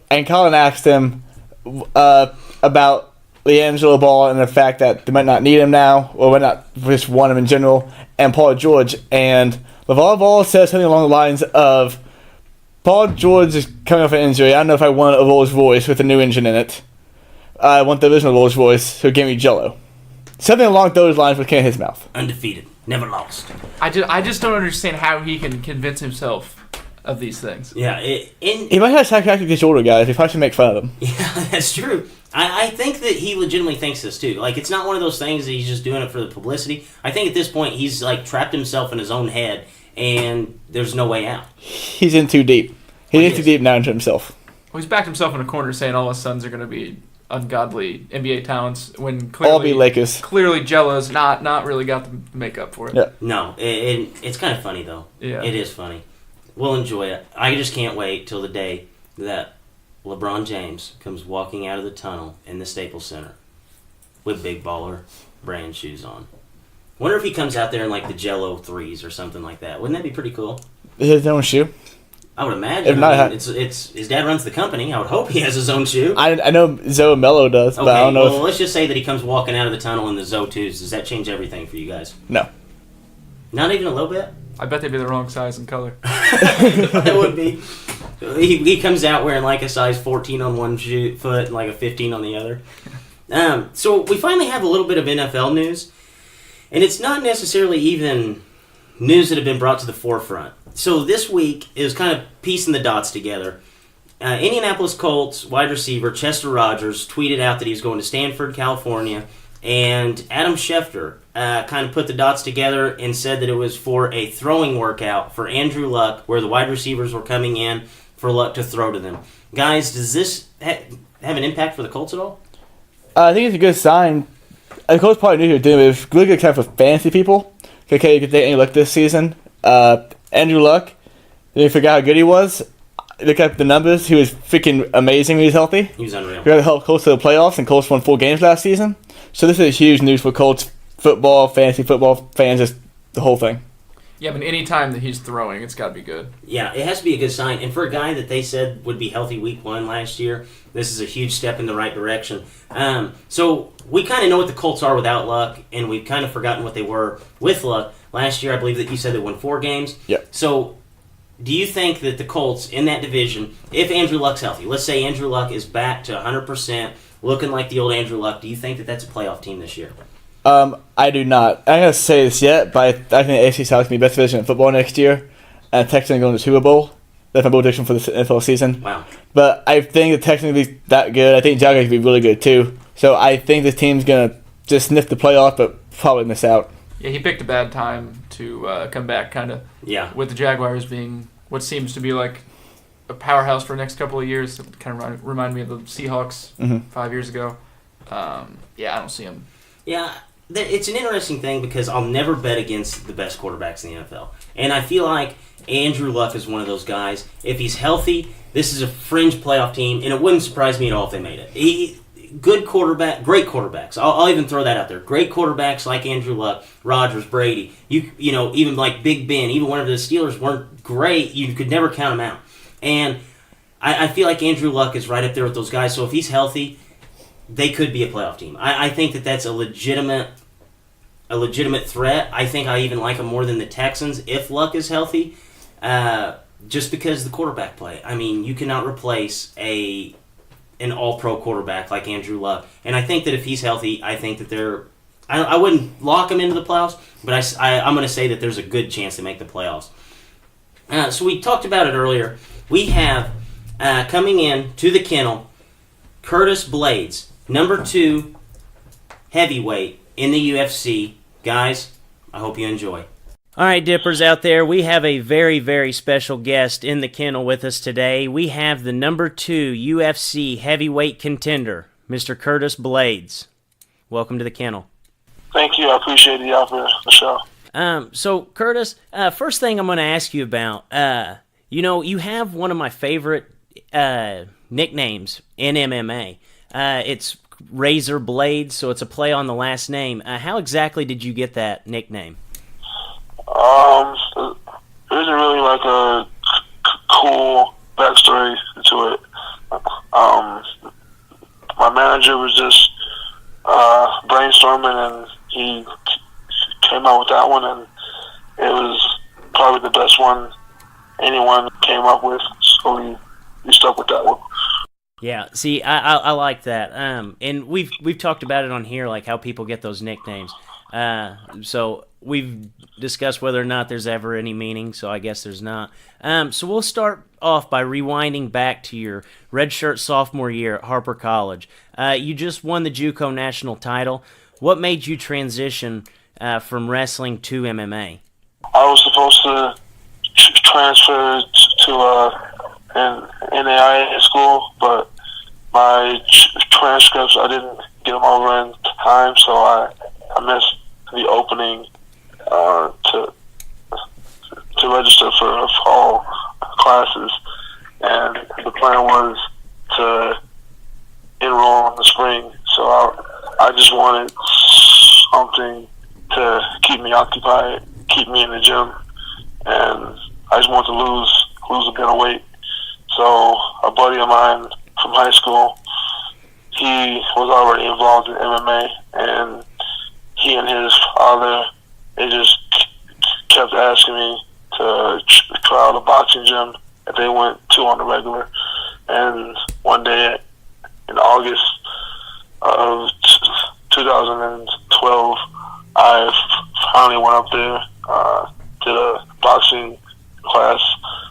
and Colin asked him about LiAngelo Ball and the fact that they might not need him now, or might not just want him in general, and Paul George. And LeVar Ball says something along the lines of, Paul George is coming off an injury. I don't know if I want a Rolls Royce with a new engine in it. I want the original Rolls Royce, so give me Jello. Something along those lines with can't his mouth. Undefeated. Never lost. I just don't understand how he can convince himself of these things. Yeah. He might have sarcastic disorder, guys. We probably should make fun of him. Yeah, that's true. I think that he legitimately thinks this, too. Like, it's not one of those things that he's just doing it for the publicity. I think at this point he's, like, trapped himself in his own head, and there's no way out. He's in too deep. He's in too deep now into himself. Well, he's backed himself in a corner saying all his sons are going to be ungodly NBA talents when All be Lakers. clearly Jello's not really got the makeup for it. Yeah. No, it's kind of funny, though. Yeah. It is funny. We'll enjoy it. I just can't wait till the day that LeBron James comes walking out of the tunnel in the Staples Center with Big Baller brand shoes on. Wonder if he comes out there in like the Jello 3s or something like that. Wouldn't that be pretty cool? His own shoe. I would imagine. If not, I mean, it's his dad runs the company. I would hope he has his own shoe. I know Zoe Mello does, but Okay, I don't know well, let's just say that he comes walking out of the tunnel in the Zoe 2s. Does that change everything for you guys? No. Not even a little bit? I bet they'd be the wrong size and color. It would be. He comes out wearing like a size 14 on one foot and like a 15 on the other. So we finally have a little bit of NFL news, and it's not necessarily even news that have been brought to the forefront. So this week is kind of piecing the dots together. Indianapolis Colts wide receiver Chester Rogers tweeted out that he was going to Stanford, California, and Adam Schefter kind of put the dots together and said that it was for a throwing workout for Andrew Luck, where the wide receivers were coming in for Luck to throw to them. Guys, does this have an impact for the Colts at all? I think it's a good sign. The Colts probably knew he was doing it. It's really good kind of for fantasy people. Okay, you could take any look this season. Andrew Luck, they forgot how good he was. Look at the numbers. He was freaking amazing when he was healthy. He was unreal. He got help Colts to the playoffs, and Colts won 4 games last season. So this is huge news for Colts football, fantasy football fans, just the whole thing. Yeah, but any time that he's throwing, it's got to be good. Yeah, it has to be a good sign. And for a guy that they said would be healthy week 1 last year, this is a huge step in the right direction. So we kind of know what the Colts are without Luck, and we've kind of forgotten what they were with Luck. Last year, I believe that you said they won 4 games. Yeah. So do you think that the Colts in that division, if Andrew Luck's healthy, let's say Andrew Luck is back to 100%, looking like the old Andrew Luck, do you think that that's a playoff team this year? I do not. I'm not going to say this yet, but I think the AFC South is going to be the best division in football next year. And the Texans are going to the Super Bowl. That's my bold prediction for the NFL season. Wow. But I think the Texans will be that good. I think Jaguars will be really good too. So I think this team's going to just sniff the playoff, but probably miss out. Yeah, he picked a bad time to come back, kind of. Yeah. With the Jaguars being what seems to be like a powerhouse for the next couple of years. It kind of remind me of the Seahawks 5 years ago. Yeah, I don't see him. Yeah, it's an interesting thing because I'll never bet against the best quarterbacks in the NFL. And I feel like Andrew Luck is one of those guys. If he's healthy, this is a fringe playoff team, and it wouldn't surprise me at all if they made it. Good quarterback, great quarterbacks. I'll even throw that out there. Great quarterbacks like Andrew Luck, Rodgers, Brady. You know, even like Big Ben. Even whenever the Steelers weren't great, you could never count them out. And I feel like Andrew Luck is right up there with those guys. So if he's healthy, they could be a playoff team. I think that that's a legitimate threat. I think I even like them more than the Texans if Luck is healthy, just because of the quarterback play. I mean, you cannot replace an all-pro quarterback like Andrew Luck. And I think that if he's healthy, I think that they're... I wouldn't lock them into the playoffs, but I'm going to say that there's a good chance they make the playoffs. So we talked about it earlier. We have, coming in to the kennel, Curtis Blaydes, number 2 heavyweight in the UFC. Guys, I hope you enjoy. All right, Dippers out there, we have a very, very special guest in the kennel with us today. We have the number 2 UFC heavyweight contender, Mr. Curtis Blaydes. Welcome to the kennel. Thank you. I appreciate the offer, for sure. So Curtis, first thing I'm going to ask you about, you have one of my favorite nicknames in MMA. It's Razor Blaydes, so it's a play on the last name. How exactly did you get that nickname? There isn't really like a cool backstory to it. My manager was just brainstorming, and he came out with that one, and it was probably the best one anyone came up with, so we stuck with that one. Yeah, see, I like that. And we've talked about it on here, like how people get those nicknames. So we've discussed whether or not there's ever any meaning, so I guess there's not. So we'll start off by rewinding back to your redshirt sophomore year at Harper College. You just won the JUCO national title. What made you transition from wrestling to MMA? I was supposed to transfer to an NAIA school, but my transcripts, I didn't get them over in time, so I missed the opening to register for fall classes, and the plan was to enroll in the spring. So I just wanted something to keep me occupied, keep me in the gym, and I just wanted to lose a bit of weight. So a buddy of mine from high school, he was already involved in MMA, and he and his father, they just kept asking me to try out a boxing gym that they went to on the regular. And one day in August of 2012, I finally went up there, did a boxing class.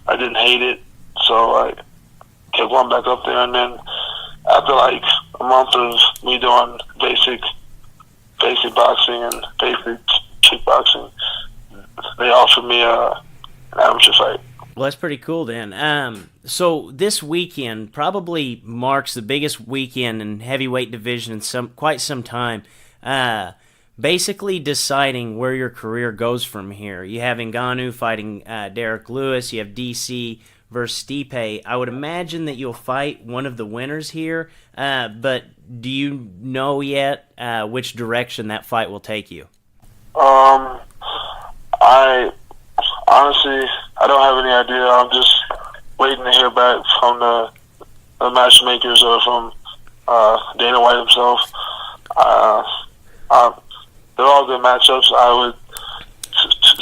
I didn't hate it, so I kept going back up there. And then after like a month of me doing basic boxing and basic kickboxing, they offered me an amateur fight. Well, that's pretty cool then. So this weekend probably marks the biggest weekend in heavyweight division in quite some time. Basically deciding where your career goes from here. You have Ngannou fighting Derek Lewis. You have DC versus Stipe. I would imagine that you'll fight one of the winners here, but do you know yet which direction that fight will take you? I honestly, I don't have any idea. I'm just waiting to hear back from the matchmakers or from Dana White himself. They're all good matchups. I would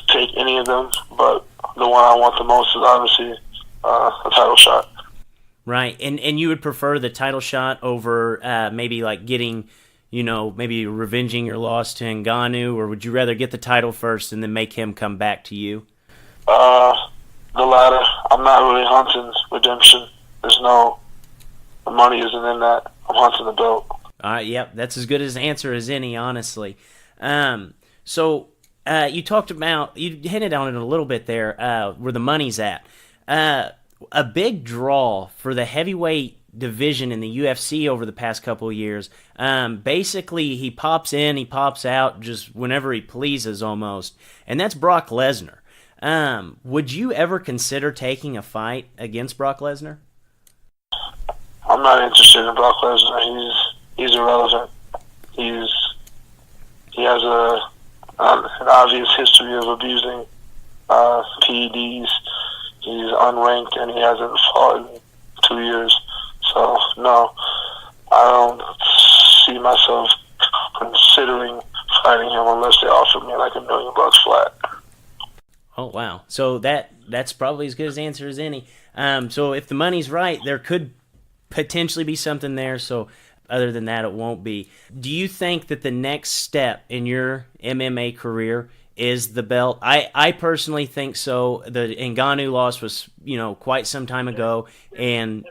take any of them, but the one I want the most is obviously a title shot. Right, and you would prefer the title shot over maybe like getting, maybe revenging your loss to Ngannou, or would you rather get the title first and then make him come back to you? The latter. I'm not really hunting redemption. The money isn't in that. I'm hunting the belt. Yep, that's as good an answer as any, honestly. So you talked about, you hinted on it a little bit there, where the money's at. A big draw for the heavyweight division in the UFC over the past couple of years. Basically, he pops in, he pops out just whenever he pleases almost, and that's Brock Lesnar. Would you ever consider taking a fight against Brock Lesnar? I'm not interested in Brock Lesnar. He's irrelevant. He has an obvious history of abusing PEDs. He's unranked and he hasn't fought in 2 years. So no, I don't see myself considering fighting him unless they offer me like $1 million flat. Oh wow! So that's probably as good as answer as any. So if the money's right, there could potentially be something there. So other than that, it won't be. Do you think that the next step in your MMA career is the belt? I personally think so. The Ngannou loss was quite some time ago, and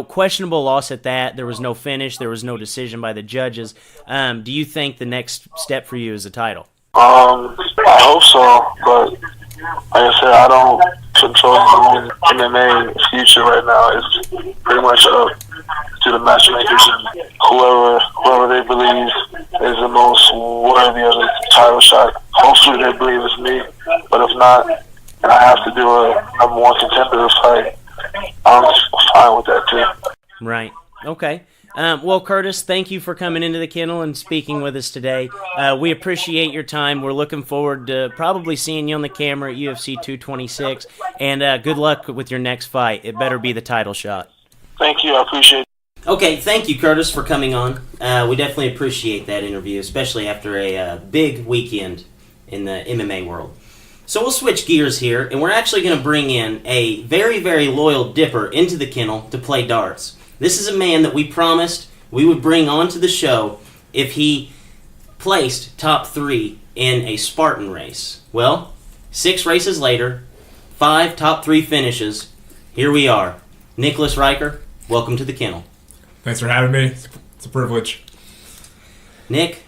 questionable loss at that. There was no finish. There was no decision by the judges. Do you think the next step for you is a title? I hope so, but like I said, I don't control my own MMA future right now. It's pretty much up to the matchmakers and whoever they believe is the most worthy of the title shot. Hopefully they believe Right. Okay. Well, Curtis, thank you for coming into the kennel and speaking with us today. We appreciate your time. We're looking forward to probably seeing you on the camera at UFC 226. And good luck with your next fight. It better be the title shot. Thank you. I appreciate it. Okay, thank you, Curtis, for coming on. We definitely appreciate that interview, especially after a big weekend in the MMA world. So we'll switch gears here, and we're actually going to bring in a very, very loyal dipper into the kennel to play darts. This is a man that we promised we would bring onto the show if he placed top 3 in a Spartan race. Well, 6 races later, 5 top 3 finishes. Here we are. Nicholas Riker, welcome to the kennel. Thanks for having me. It's a privilege. Nick,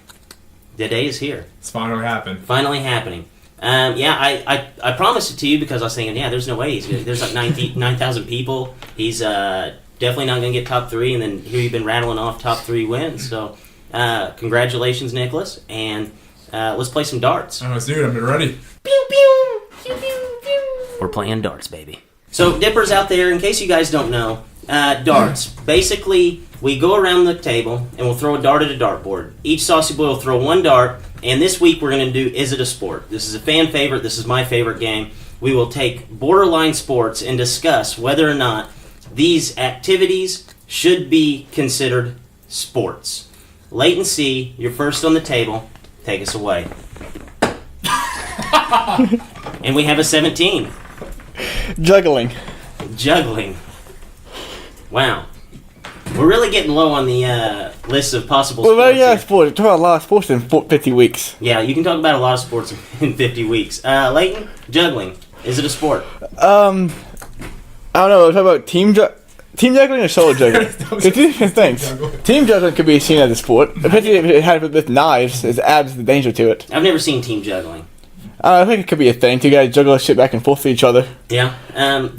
the day is here. It's finally happened. Finally happening. I promised it to you because I was thinking, there's no way there's like 9,000 people. He's definitely not going to get top 3, and then here you've been rattling off top 3 wins. So, congratulations, Nicholas, and let's play some darts. Oh, let's do it. I'm ready. Pew, pew, pew, pew, pew. We're playing darts, baby. So, dippers out there, in case you guys don't know, darts. Basically, we go around the table and we'll throw a dart at a dartboard. Each saucy boy will throw one dart, and this week we're going to do Is It a Sport? This is a fan favorite. This is my favorite game. We will take borderline sports and discuss whether or not these activities should be considered sports. Leighton C., you're first on the table. Take us away. And we have a 17. Juggling. Juggling. Wow. We're really getting low on the list of possible Well, sports. yeah, Here. sports. Talk about a lot of sports in 50 weeks. Yeah, you can talk about a lot of sports in 50 weeks. Leighton, juggling. Is it a sport? I don't know. Talk about team juggling or solo juggling. It's two different things. Juggling. Team juggling could be seen as a sport, especially if it had with knives. It adds the danger to it. I've never seen team juggling. I think it could be a thing. Two guys juggle shit back and forth to each other. Yeah.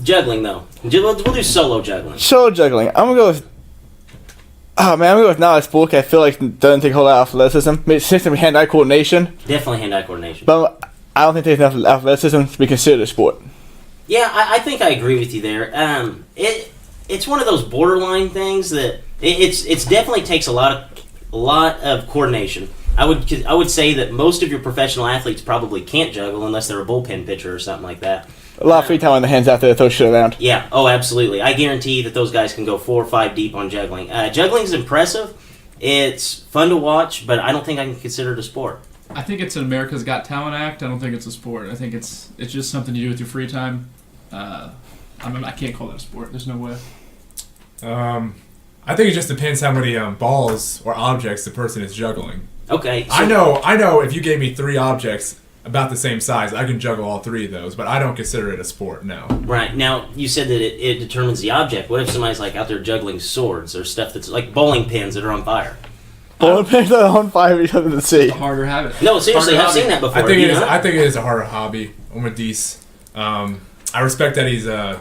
Juggling, though. We'll do solo juggling. Solo juggling. I'm gonna go with. Oh man, I'm gonna go with not a sport. 'Cause I feel like it doesn't take a whole lot of athleticism. It's system hand-eye coordination, Definitely hand-eye coordination. but I don't think there's enough athleticism to be considered a sport. Yeah, I think I agree with you there. It's one of those borderline things that it's definitely takes a lot of coordination. I would say that most of your professional athletes probably can't juggle unless they're a bullpen pitcher or something like that. A lot of free time on the hands out there to throw shit around. Yeah. Oh, absolutely. I guarantee that those guys can go 4 or 5 deep on juggling. Juggling's impressive. It's fun to watch, but I don't think I can consider it a sport. I think it's an America's Got Talent act. I don't think it's a sport. I think it's just something you do with your free time. I can't call that a sport. There's no way. I think it just depends how many balls or objects the person is juggling. Okay. So, I know if you gave me 3 objects about the same size, I can juggle all 3 of those, but I don't consider it a sport, no. Right. Now, you said that it determines the object. What if somebody's like out there juggling swords or stuff that's like bowling pins that are on fire? Bowling pins are on fire each other to see. It's a harder habit. No, seriously, Harder I've seen hobby. that before. I think You it is. know? I think it is a harder hobby. I'm with Deese. I respect that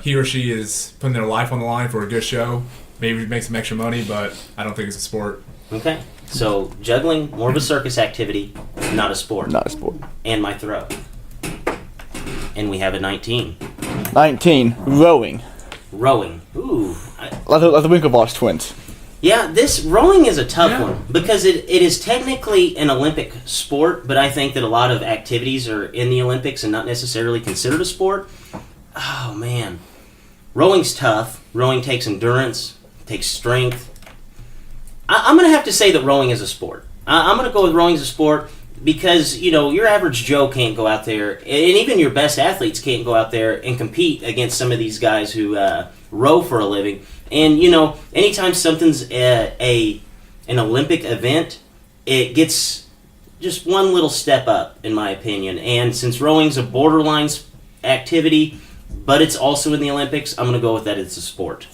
he or she is putting their life on the line for a good show. Maybe make some extra money, but I don't think it's a sport. Okay. So, juggling, more of a circus activity, not a sport. Not a sport. And my throw. And we have a 19. 19. Rowing. Rowing. Ooh. Like the Winklevoss twins. Yeah, this rowing is a tough Yeah. one because it is technically an Olympic sport, but I think that a lot of activities are in the Olympics and not necessarily considered a sport. Oh, man. Rowing's tough. Rowing takes endurance, takes strength. I'm going to have to say that rowing is a sport. I'm going to go with rowing as a sport because, your average Joe can't go out there, and even your best athletes can't go out there and compete against some of these guys who row for a living. And, anytime something's an Olympic event, it gets just one little step up, in my opinion. And since rowing's a borderline activity, but it's also in the Olympics, I'm going to go with that it's a sport.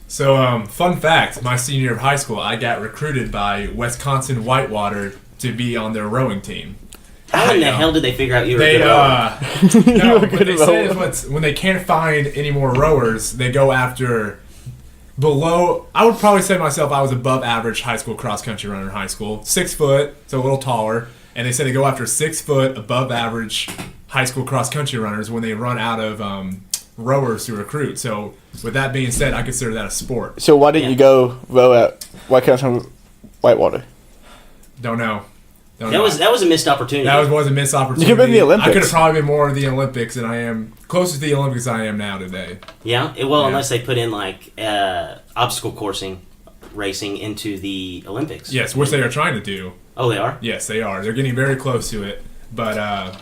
So, fun fact, my senior year of high school, I got recruited by Wisconsin Whitewater to be on their rowing team. How in the hell did they figure out you were a good rower? No, were what good they rower. say is when they can't find any more rowers, they go after below. I would probably say myself I was above average high school cross country runner in high school, 6 foot, so a little taller. And they said they go after 6 foot above average high school cross country runners when they run out of rowers to recruit. So with that being said, I consider that a sport. So why didn't you go row at Whitewater? Don't know. That was a missed opportunity. That was a missed opportunity. You could have been the Olympics. I could have probably been more of the Olympics than I am, closer to the Olympics than I am now today. Yeah, unless they put in like obstacle coursing racing into the Olympics. Yes, which they are trying to do. Oh, they are? Yes, they are. They're getting very close to it. But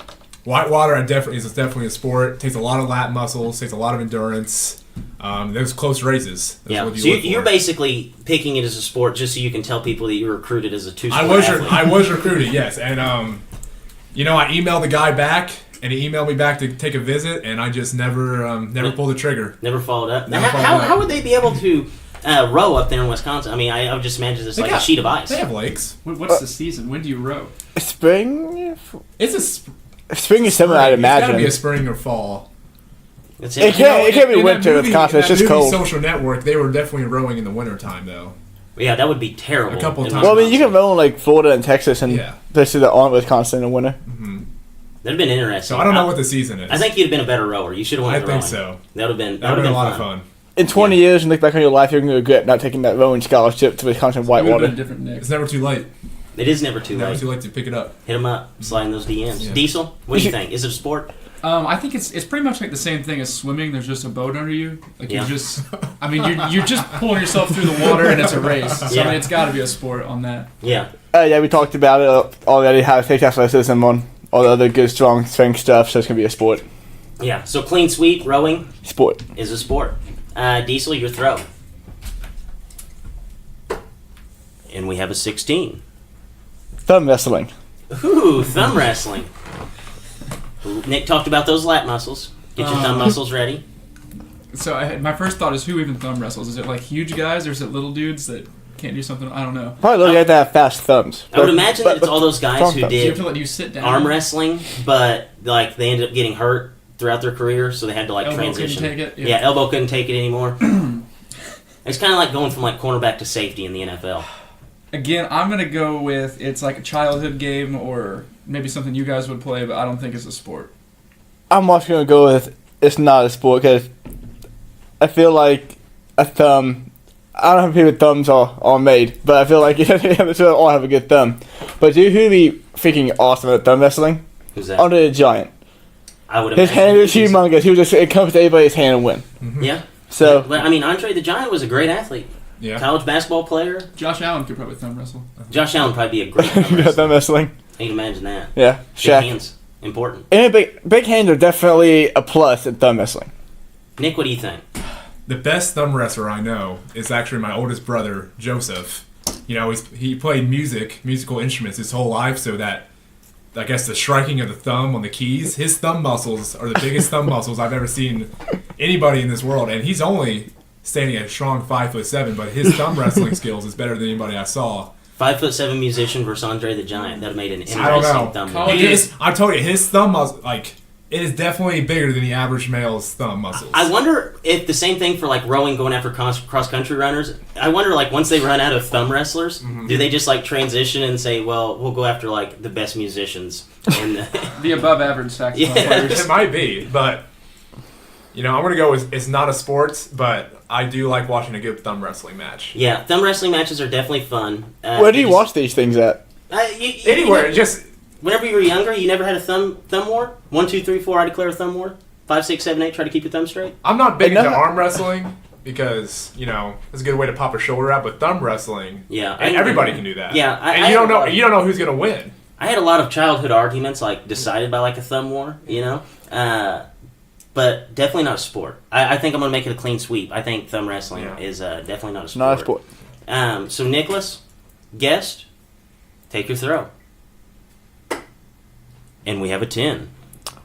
whitewater is definitely a sport. It takes a lot of lat muscles, takes a lot of endurance. Those close races. That's what so you're basically picking it as a sport just so you can tell people that you were recruited as a two-sport athlete. I was recruited, yes. And, I emailed the guy back, and he emailed me back to take a visit, and I just never pulled the trigger. Never followed up. How would they be able to row up there in Wisconsin? I mean, I would just imagine it's like a sheet of ice. They have lakes. What's the season? When do you row? Spring? It's a Spring is summer, I'd imagine. It's got to be a spring or fall. It can't be winter in Wisconsin. It's just cold. Social Network, they were definitely rowing in the wintertime, though. Yeah, that would be terrible. A couple times. Well, I mean, you can row in like Florida and Texas and places that aren't Wisconsin in the winter. Mm-hmm. That'd have been interesting. So I don't know what the season is. I think you'd have been a better rower. You should have won the rowing. I think so. That would have been a lot of fun. In 20 years, and look back on your life, you're going to regret not taking that rowing scholarship to Wisconsin Whitewater. It's never too late. It is never too late. Never too late to pick it up. Hit them up. Slide in those DMs. Yeah. Diesel, what do you think? Is it a sport? I think it's pretty much like the same thing as swimming. There's just a boat under you. Like you're just pulling yourself through the water, and it's a race. So I mean, it's got to be a sport on that. Yeah. Yeah, we talked about it already, how to take athleticism on all the other good, strong strength stuff, so it's going to be a sport. Yeah, so clean sweep, rowing Sport. is a sport. Diesel, your throw. And we have a 16. Thumb wrestling. Ooh, thumb wrestling. Nick talked about those lat muscles. Get your thumb muscles ready. So my first thought is, who even thumb wrestles? Is it like huge guys, or is it little dudes that can't do something? I don't know. Probably look at that have fast thumbs. I would imagine that it's all those guys who Do you have did to let you sit down? arm wrestling, but like they ended up getting hurt throughout their career, so they had to like Elbow transition. couldn't take it? Yeah, elbow couldn't take it anymore. It's kind of like going from like cornerback to safety in the NFL. Again, I'm gonna go with it's like a childhood game or maybe something you guys would play, but I don't think it's a sport. I'm also going to go with it's not a sport because I feel like a thumb. I don't know how people thumbs are made, but I feel like you all have a good thumb. But who would be freaking awesome at thumb wrestling? Who's that? Andre the Giant. I would His hand is humongous. He would just encompass everybody's hand and win. Mm-hmm. Yeah. So I mean, Andre the Giant was a great athlete. Yeah. College basketball player. Josh Allen could probably thumb wrestle. Josh Allen would probably be a great thumb wrestler. thumb wrestling. I can imagine that. Yeah, Big Shaq. hands. Important. And big hands are definitely a plus in thumb wrestling. Nick, what do you think? The best thumb wrestler I know is actually my oldest brother, Joseph. You know, he played musical instruments his whole life, so that, I guess, the striking of the thumb on the keys, his thumb muscles are the biggest thumb muscles I've ever seen anybody in this world. And he's only standing at a strong 5'7", but his thumb wrestling skills is better than anybody I saw. 5'7" musician versus Andre the Giant. That would have made an I don't know. interesting thumb. I told you, his thumb muscle, like, it is definitely bigger than the average male's thumb muscles. I wonder if the same thing for like rowing, going after cross country runners. I wonder like once they run out of thumb wrestlers, do they just like transition and say, well, we'll go after like the best musicians and The above average saxophone players. It might be, but you know, I'm gonna go with it's not a sport, but I do like watching a good thumb wrestling match. Yeah, thumb wrestling matches are definitely fun. Where do you watch these things at? Anywhere, just whenever you were younger, you never had a thumb war. 1, 2, 3, 4. I declare a thumb war. 5, 6, 7, 8. Try to keep your thumb straight. I'm not big into No. arm wrestling because you know it's a good way to pop a shoulder out, but thumb wrestling, Yeah, and everybody can do that. Yeah, and you don't know who's gonna win. I had a lot of childhood arguments like decided by like a thumb war, you know. But definitely not a sport. I think I'm going to make it a clean sweep. I think thumb wrestling is definitely not a sport. Not a sport. So, Nicholas, guest, take your throw. And we have a 10.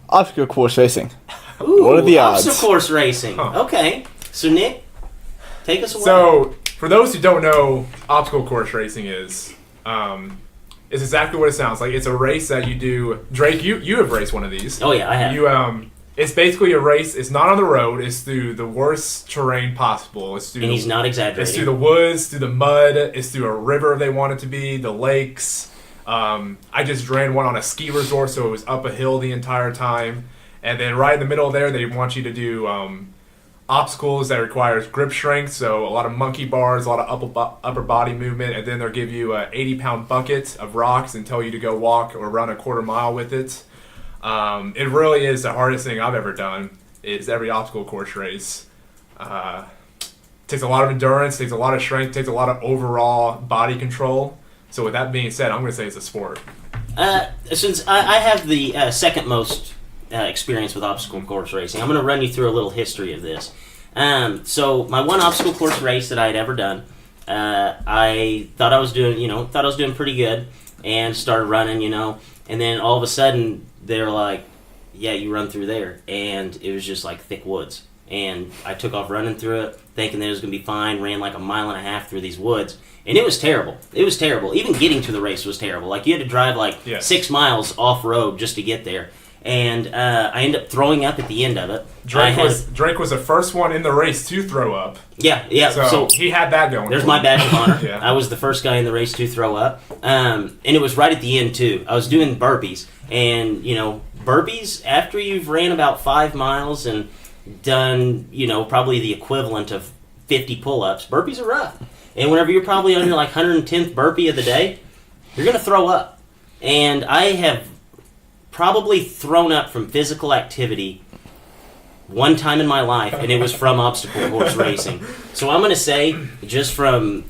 Obstacle course racing. Ooh, What are the odds? obstacle course racing. Huh. Okay. So, Nick, take us away. So, for those who don't know, obstacle course racing is exactly what it sounds like. It's a race that you do. Drake, you have raced one of these. Oh, yeah, I have. It's basically a race. It's not on the road. It's through the worst terrain possible. It's through And he's not exaggerating. It's through the woods, through the mud. It's through a river if they want it to be, the lakes. I just ran one on a ski resort, so it was up a hill the entire time. And then right in the middle there, they want you to do obstacles that requires grip strength, so a lot of monkey bars, a lot of upper body movement, and then they'll give you a 80-pound bucket of rocks and tell you to go walk or run a quarter mile with it. It really is the hardest thing I've ever done, is every obstacle course race. Takes a lot of endurance, takes a lot of strength, takes a lot of overall body control. So with that being said, I'm going to say it's a sport. Since I have the second most experience with obstacle course racing, I'm going to run you through a little history of this. So my one obstacle course race that I had ever done, I thought I was doing pretty good, and started running, and then all of a sudden they're like, yeah, you run through there, and it was just like thick woods. And I took off running through it, thinking that it was going to be fine, ran like a mile and a half through these woods, and it was terrible. It was terrible. Even getting to the race was terrible. Like, you had to drive 6 miles off-road just to get there. And I ended up throwing up at the end of it. Drake was the first one in the race to throw up. Yeah. So he had that going. There's my badge of honor. Yeah. I was the first guy in the race to throw up. And it was right at the end, too. I was doing burpees. And, burpees, after you've ran about 5 miles and done, probably the equivalent of 50 pull-ups, burpees are rough. And whenever you're probably on your 110th burpee of the day, you're going to throw up. And I have probably thrown up from physical activity one time in my life, and it was from obstacle course racing. So I'm going to say, just from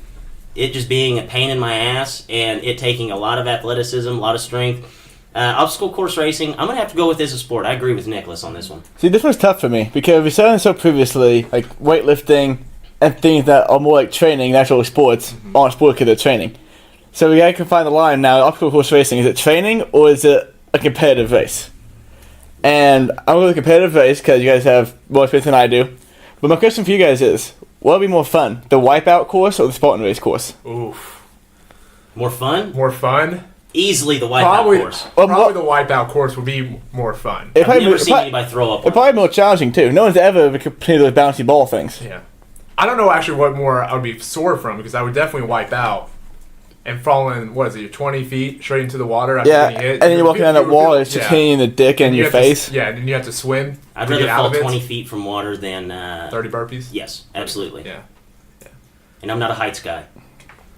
it just being a pain in my ass and it taking a lot of athleticism, a lot of strength, obstacle course racing, I'm going to have to go with this as a sport. I agree with Nicholas on this one. See, this one's tough for me because we said so previously, like weightlifting and things that are more like training, natural sports, aren't sport because they're training. So we gotta find the line now. Obstacle course racing, is it training or is it a competitive race? And I'm going with a competitive race because you guys have more experience than I do. But my question for you guys is, what would be more fun, the wipeout course or the Spartan race course? Oof. More fun? More fun? Easily the wipeout course. Probably the wipeout course would be more fun. I've never seen anybody throw up on it's probably more challenging too. No one's ever completed those bouncy ball things. Yeah. I don't know actually what more I would be sore from, because I would definitely wipe out and fall in, 20 feet straight into the water after getting hit. And then you're walking down that wall, it's just hitting you in the dick and your face. And then you have to swim. I'd rather fall 20 feet from water than 30 burpees? Yes, absolutely. Yeah. And I'm not a heights guy.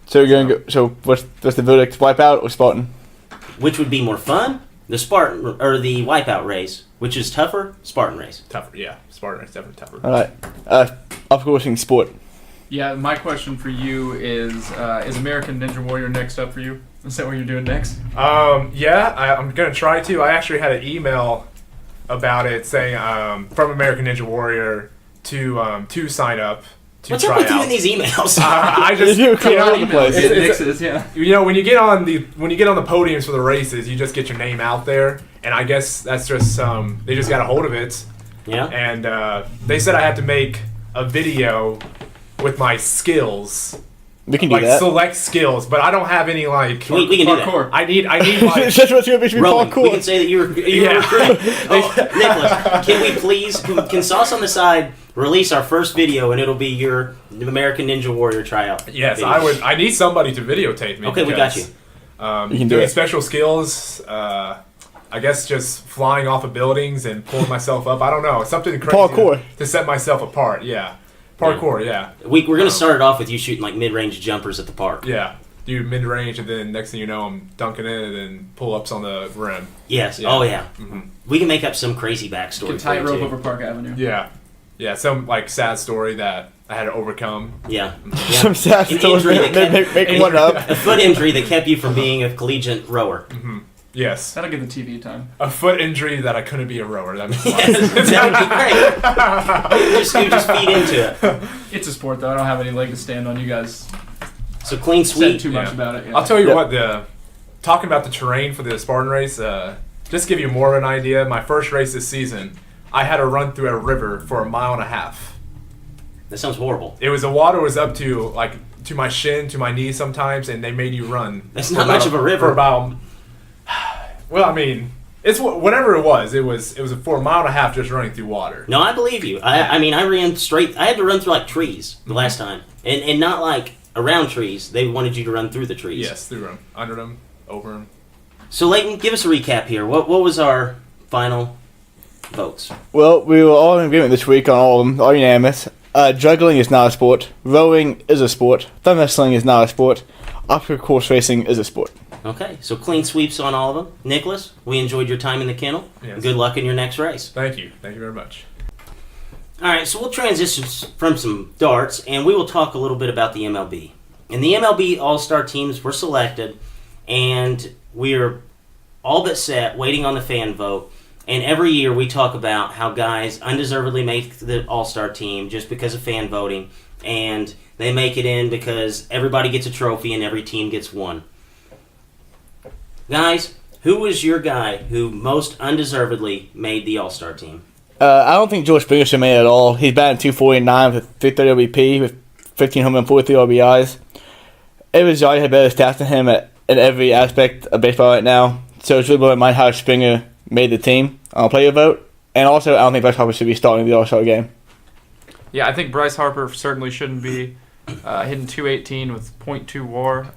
So you're gonna go. So what's the verdict? Wipeout or Spartan? Which would be more fun? The Spartan or the wipeout race? Which is tougher? Spartan race. Tougher, yeah. Spartan race definitely tougher. All right. Obstacle racing sport. Yeah, my question for you is American Ninja Warrior next up for you? Is that what you're doing next? Yeah, I'm going to try to. I actually had an email about it saying from American Ninja Warrior to sign up to What's try up with out. you in these emails? I just You're all over the place. It mixes, yeah. when you get on the podiums for the races, you just get your name out there, and I guess that's just they just got a hold of it. Yeah. And they said I had to make a video with my skills. We can do that. Select skills, but I don't have any we can do parkour. that. I need like That's what's going to be Rowan, parkour. we can say that you're Nicholas, can we please, can Sauce on the Side release our first video, and it'll be your American Ninja Warrior tryout? Yes, video. I would. I need somebody to videotape me. Okay, we got you. You can do doing it. special skills. I guess just flying off of buildings and pulling myself up. I don't know. Something crazy Parkour. to set myself apart. Yeah, parkour. Yeah, We're going to start it off with you shooting like mid-range jumpers at the park. yeah. Do mid range, and then next thing you know, I'm dunking in and then pull ups on the rim. Yes. Yeah. Oh, yeah. Mhm. We can make up some crazy backstory. Get for you, tightrope too. over Park Avenue. Yeah. Some sad story that I had to overcome. Yeah. Some sad An story. injury that Make one up. A foot injury that kept you from being a collegiate rower. Yes, That'll get the TV time. a foot injury that I couldn't be a rower. That makes Yes, that would be great. You just feed into it. It's a sport, though. I don't have any leg to stand on. You guys So clean said sweep. too much Yeah. about it. Yeah. I'll tell you Yep. what, talking about the terrain for the Spartan race, just to give you more of an idea, my first race this season, I had to run through a river for 1.5 miles. That sounds horrible. The water was up to to my shin, to my knee sometimes, and they made you run. That's for not much of a river. For about, well, I mean, it's whatever it was. It was for 1.5 miles just running through water. No, I believe you. I mean, I ran straight. I had to run through like trees the last time, and not like around trees. They wanted you to run through the trees. Yes, through them, under them, over them. So Leighton, give us a recap here. What was our final votes? Well, we were all in agreement this week on all of them, all unanimous. Juggling is not a sport. Rowing is a sport. Thumb wrestling is not a sport. Obstacle course racing is a sport. Okay, so clean sweeps on all of them. Nicholas, we enjoyed your time in the kennel. Yes. Good luck in your next race. Thank you very much. All right, so we'll transition from some darts, and we will talk a little bit about the MLB. And the MLB All-Star teams were selected, and we're all but set, waiting on the fan vote. And every year we talk about how guys undeservedly make the All-Star team just because of fan voting, and they make it in because everybody gets a trophy and every team gets one. Guys, who was your guy who most undeservedly made the All-Star team? I don't think George Springer should have made it at all. He's batting 249 with 330 OBP with 15 home and 43 RBIs. Every Zari had better stats than him in every aspect of baseball right now. So it's really blowing my mind how Springer made the team on a player vote. And also, I don't think Bryce Harper should be starting the All-Star game. Yeah, I think Bryce Harper certainly shouldn't be hitting 218 with .2 WAR.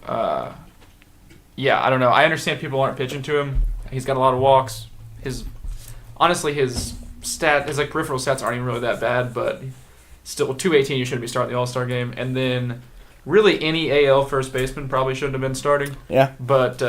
Yeah, I don't know. I understand people aren't pitching to him. He's got a lot of walks. His peripheral stats aren't even really that bad, but still 218 you shouldn't be starting the All-Star game. And then really any AL first baseman probably shouldn't have been starting. Yeah. But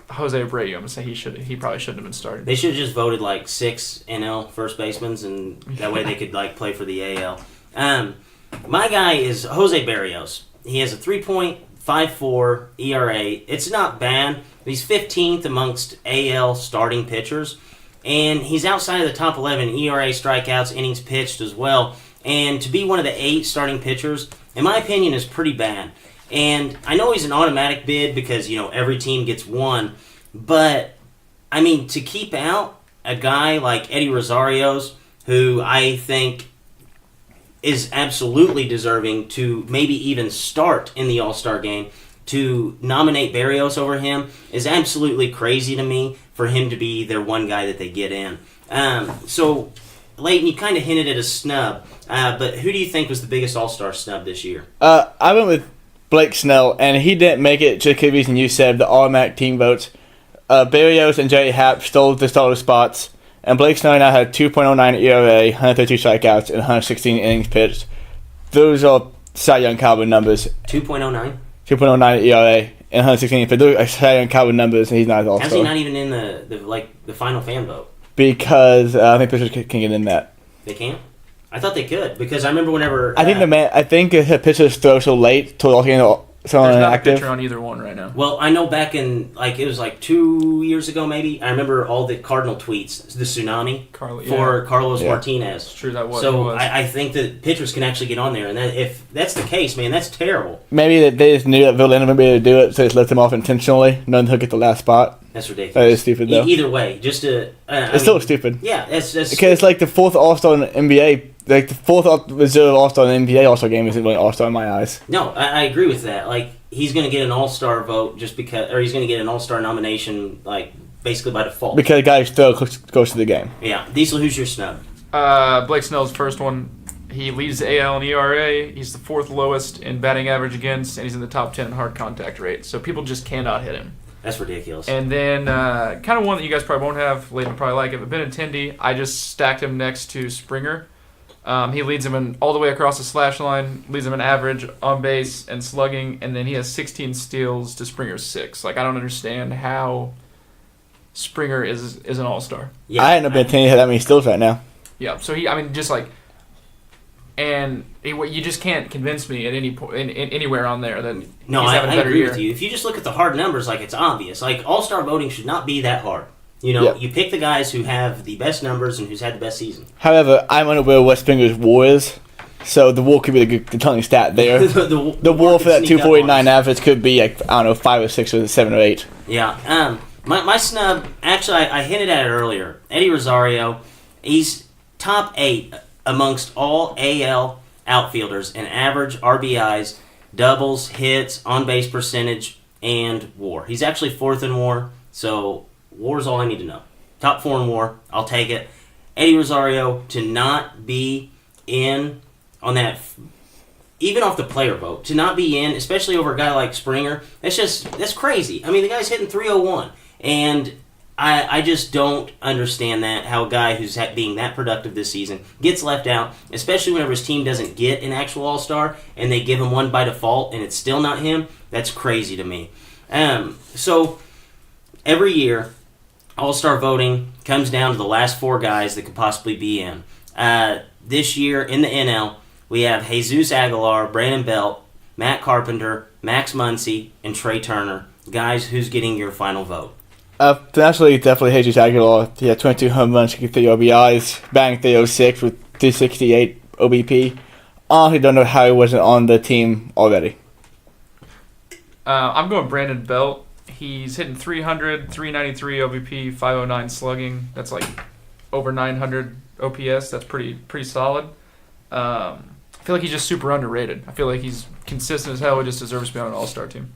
Jose Abreu, I'm gonna say he probably shouldn't have been starting. They should have just voted like 6 NL first basemen, and that way they could like play for the AL. My guy is Jose Barrios. He has a 3.54 ERA. It's not bad. He's 15th amongst AL starting pitchers, and he's outside of the top 11 ERA, strikeouts, innings pitched as well. And to be one of the 8 starting pitchers, in my opinion, is pretty bad. And I know he's an automatic bid because, every team gets one. But, I mean, to keep out a guy like Eddie Rosario's, who I think is absolutely deserving to maybe even start in the All-Star game, to nominate Barrios over him is absolutely crazy to me for him to be their one guy that they get in. So, Leighton, you kind of hinted at a snub, but who do you think was the biggest All-Star snub this year? I went with Blake Snell, and he didn't make it just for the reason you said, the automatic team votes. Barrios and Jerry Happ stole the starter spots, and Blake Snell now had 2.09 ERA, 132 strikeouts, and 116 innings pitched. Those are Cy Young caliber numbers. 2.09? 2.09 ERA and 116 innings pitched. Those are Cy Young caliber numbers, and he's not an All-Star. How's he not even in the final fan vote? Because I think pitchers can get in that. They can't? I thought they could, because I remember whenever... I think the pitchers throw so late to all getting someone There's not active. a pitcher on either one right now. Well, I know back in, it was 2 years ago maybe, I remember all the Cardinal tweets, the tsunami, for Carlos Martinez. It's true, that was. So I think that pitchers can actually get on there, and if that's the case, man, that's terrible. Maybe they just knew that Verlander would be able to do it, so they just left him off intentionally, knowing he'll get the last spot. That's ridiculous. That is stupid, though. Either way, just to... It's still stupid. Yeah, that's... Because it's like the 4th All-Star in the NBA. Like, the 4th reserve All-Star in the NBA All-Star game isn't really All-Star in my eyes. No, I agree with that. He's going to get an All-Star vote just because... Or he's going to get an All-Star nomination, basically by default. Because the guy still goes to the game. Yeah. Diesel, who's your snub? Blake Snell's first one. He leads the AL in ERA. He's the 4th lowest in batting average against, and he's in the top 10 in hard contact rate. So people just cannot hit him. That's ridiculous. And then kind of one that you guys probably won't have, Leighton probably like it, but Benintendi, I just stacked him next to Springer. He leads him all the way across the slash line, leads him in average, on base, and slugging, and then he has 16 steals to Springer's 6. I don't understand how Springer is an all-star. Yeah, I hadn't been telling you that many steals right now. Yeah, so you just can't convince me at any point, anywhere on there that no, he's having a I better agree year. with you. If you just look at the hard numbers, it's obvious. All-star voting should not be that hard. You pick the guys who have the best numbers and who's had the best season. However, I'm unaware of what Springer's WAR is, so the WAR could be the telling stat there. the WAR for that 249 average could be 5 or 6 or 7 or 8. Yeah. My snub, actually, I hinted at it earlier. Eddie Rosario, he's top 8 amongst all AL outfielders in average RBIs, doubles, hits, on-base percentage, and WAR. He's actually 4th in WAR, so WAR is all I need to know. Top 4 in WAR, I'll take it. Eddie Rosario to not be in on that, even off the player vote, to not be in, especially over a guy like Springer, that's crazy. I mean, the guy's hitting 301, and I just don't understand that, how a guy who's being that productive this season gets left out, especially whenever his team doesn't get an actual All-Star and they give him one by default and it's still not him. That's crazy to me. So every year, All-Star voting comes down to the last 4 guys that could possibly be in. This year in the NL, we have Jesus Aguilar, Brandon Belt, Matt Carpenter, Max Muncy, and Trey Turner. Guys, who's getting your final vote? Nationally, definitely Jesus Aguilar. He had 22 home runs, 3 RBIs, batting 306 with 268 OBP. Honestly, don't know how he wasn't on the team already. I'm going Brandon Belt. He's hitting 300, 393 OBP, 509 slugging. That's like over 900 OPS. That's pretty solid. I feel like he's just super underrated. I feel like he's consistent as hell. He just deserves to be on an all-star team.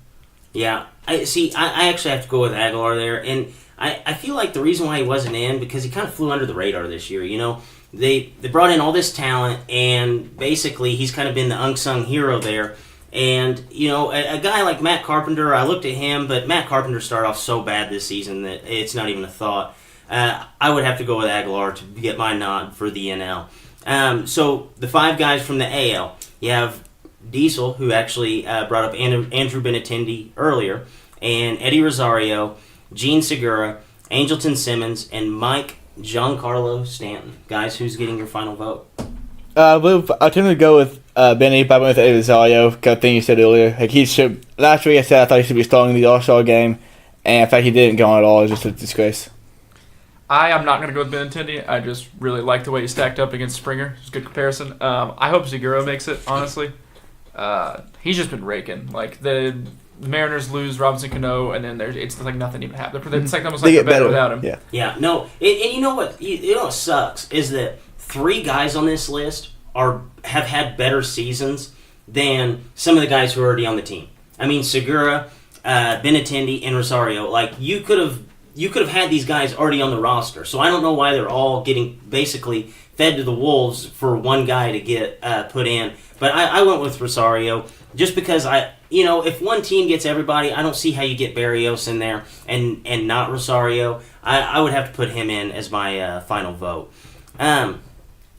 Yeah, I actually have to go with Aguilar there, and I feel like the reason why he wasn't in, because he kind of flew under the radar this year. You know, they brought in all this talent, and basically he's kind of been the unsung hero there. And you know, a guy like Matt Carpenter, I looked at him, but Matt Carpenter started off so bad this season that it's not even a thought. I would have to go with Aguilar to get my nod for the NL. So the 5 guys from the AL, you have Diesel, who actually brought up Andrew Benintendi earlier, and Eddie Rosario, Gene Segura, Angelton Simmons, and Mike Giancarlo Stanton. Guys, who's getting your final vote? I tend to go with Benny, but I went with Eddie Rosario. Good thing you said earlier. Like he should. Last week I said I thought he should be starting in the All-Star game, and in fact he didn't go on at all. It's just a disgrace. I am not going to go with Benintendi. I just really like the way he stacked up against Springer. It's a good comparison. I hope Segura makes it, honestly. He's just been raking. Like, the Mariners lose Robinson Cano, and then it's like nothing even happened. It's like almost like they're better without him. Yeah. Yeah, no. And you know what? You know what sucks is that 3 guys on this list have had better seasons than some of the guys who are already on the team. I mean, Segura, Benintendi, and Rosario. Like, you could have had these guys already on the roster. So I don't know why they're all getting basically fed to the wolves for one guy to get put in. But I went with Rosario just because if one team gets everybody, I don't see how you get Barrios in there and not Rosario. I would have to put him in as my final vote.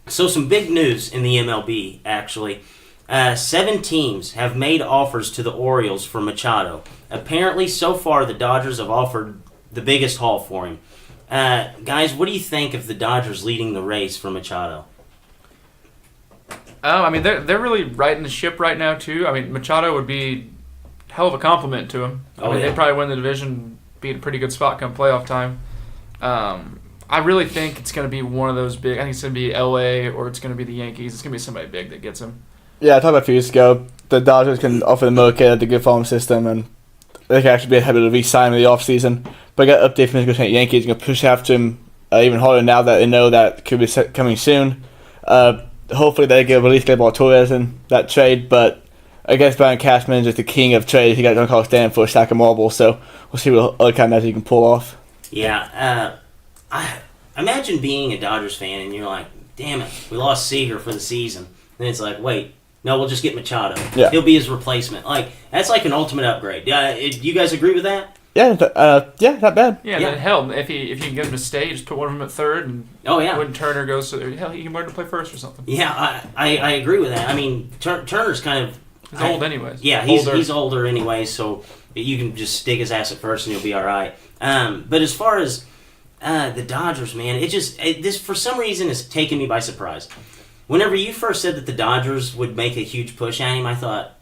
So some big news in the MLB, actually. 7 teams have made offers to the Orioles for Machado. Apparently, so far, the Dodgers have offered the biggest haul for him. Guys, what do you think of the Dodgers leading the race for Machado? I mean, they're really riding the ship right now, too. I mean, Machado would be a hell of a compliment to him. They'd probably win the division, be in a pretty good spot come playoff time. I really think it's going to be one of those big. I think it's going to be L.A. or it's going to be the Yankees. It's going to be somebody big that gets him. Yeah, I talked about a few years ago. The Dodgers can offer the Mocha the good farm system, and they can actually be able to re-sign him in the offseason. But I got an update from the Yankees. Going to push after him even harder now that they know that could be coming soon. Hopefully they get release Gleyber Torres in that trade, but I guess Brian Cashman is just the king of trades. He got John Carl Stanton for a stack of marbles, so we'll see what other kind of magic he can pull off. Yeah, I imagine being a Dodgers fan and you're like, damn it, we lost Seager for the season. Then it's like, wait, no, we'll just get Machado. Yeah. He'll be his replacement. Like, that's like an ultimate upgrade. Do you guys agree with that? Yeah, not bad. Yeah, then hell, if you can get him to stay, just put one of them at third, and when Turner goes to hell, he can learn to play first or something. Yeah, I agree with that. I mean, Turner's kind of he's old anyways. Yeah, he's older anyway, so you can just stick his ass at first and he'll be all right. But as far as the Dodgers, man, this for some reason has taken me by surprise. Whenever you first said that the Dodgers would make a huge push at him, I thought,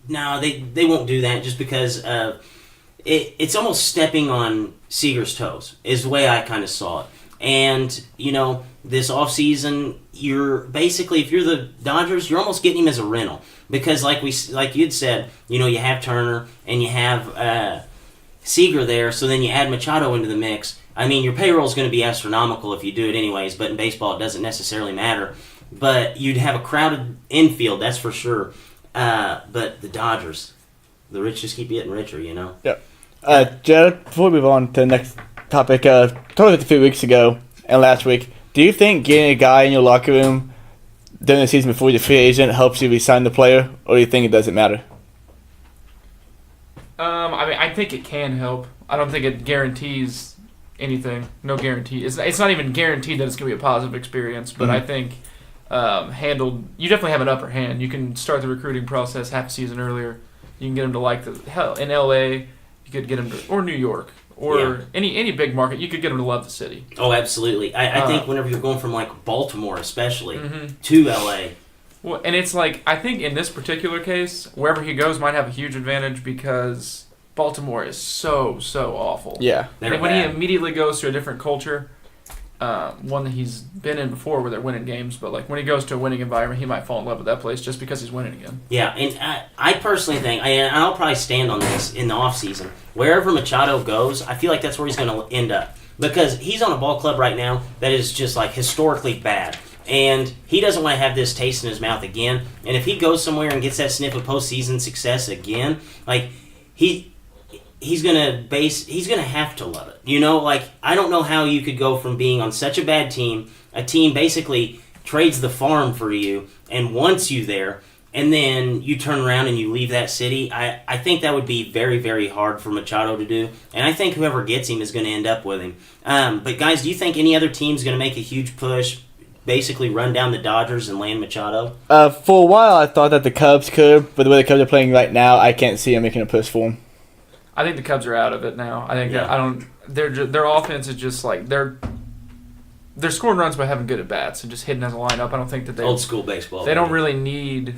no, they won't do that just because it's almost stepping on Seager's toes is the way I kind of saw it. And, this offseason, you're basically, if you're the Dodgers, you're almost getting him as a rental. Because like you'd said, you have Turner and you have Seager there, so then you add Machado into the mix. I mean, your payroll is going to be astronomical if you do it anyways, but in baseball it doesn't necessarily matter. But you'd have a crowded infield, that's for sure. But the Dodgers, the rich just keep getting richer, Yep. Jared, before we move on to the next topic, talked about it a few weeks ago and last week. Do you think getting a guy in your locker room during the season before you're free agent helps you re-sign the player, or do you think it doesn't matter? I think it can help. I don't think it guarantees anything. No guarantee. It's not even guaranteed that it's going to be a positive experience, but I think handled, you definitely have an upper hand. You can start the recruiting process half a season earlier. You can get them to like in LA, you could get them to, or New York, or any big market, you could get them to love the city. Oh, absolutely. I think whenever you're going from like Baltimore, especially to LA. Well, and it's like, I think in this particular case, wherever he goes might have a huge advantage because Baltimore is so awful. Yeah. And when he immediately goes to a different culture, one that he's been in before where they're winning games, but like when he goes to a winning environment, he might fall in love with that place just because he's winning again. Yeah, and I personally think, and I'll probably stand on this in the offseason, wherever Machado goes, I feel like that's where he's going to end up. Because he's on a ball club right now that is just like historically bad. And he doesn't want to have this taste in his mouth again. And if he goes somewhere and gets that sniff of postseason success again, like he's gonna have to love it. You know, like I don't know how you could go from being on such a bad team, a team basically trades the farm for you and wants you there, and then you turn around and you leave that city. I think that would be very, very hard for Machado to do. And I think whoever gets him is going to end up with him. But guys, do you think any other team's going to make a huge push, basically run down the Dodgers and land Machado? For a while, I thought that the Cubs could, but the way the Cubs are playing right now, I can't see them making a push for him. I think the Cubs are out of it now. I think their offense is just like they're scoring runs by having good at bats and just hitting as a lineup. I don't think that they old school baseball. They don't really need.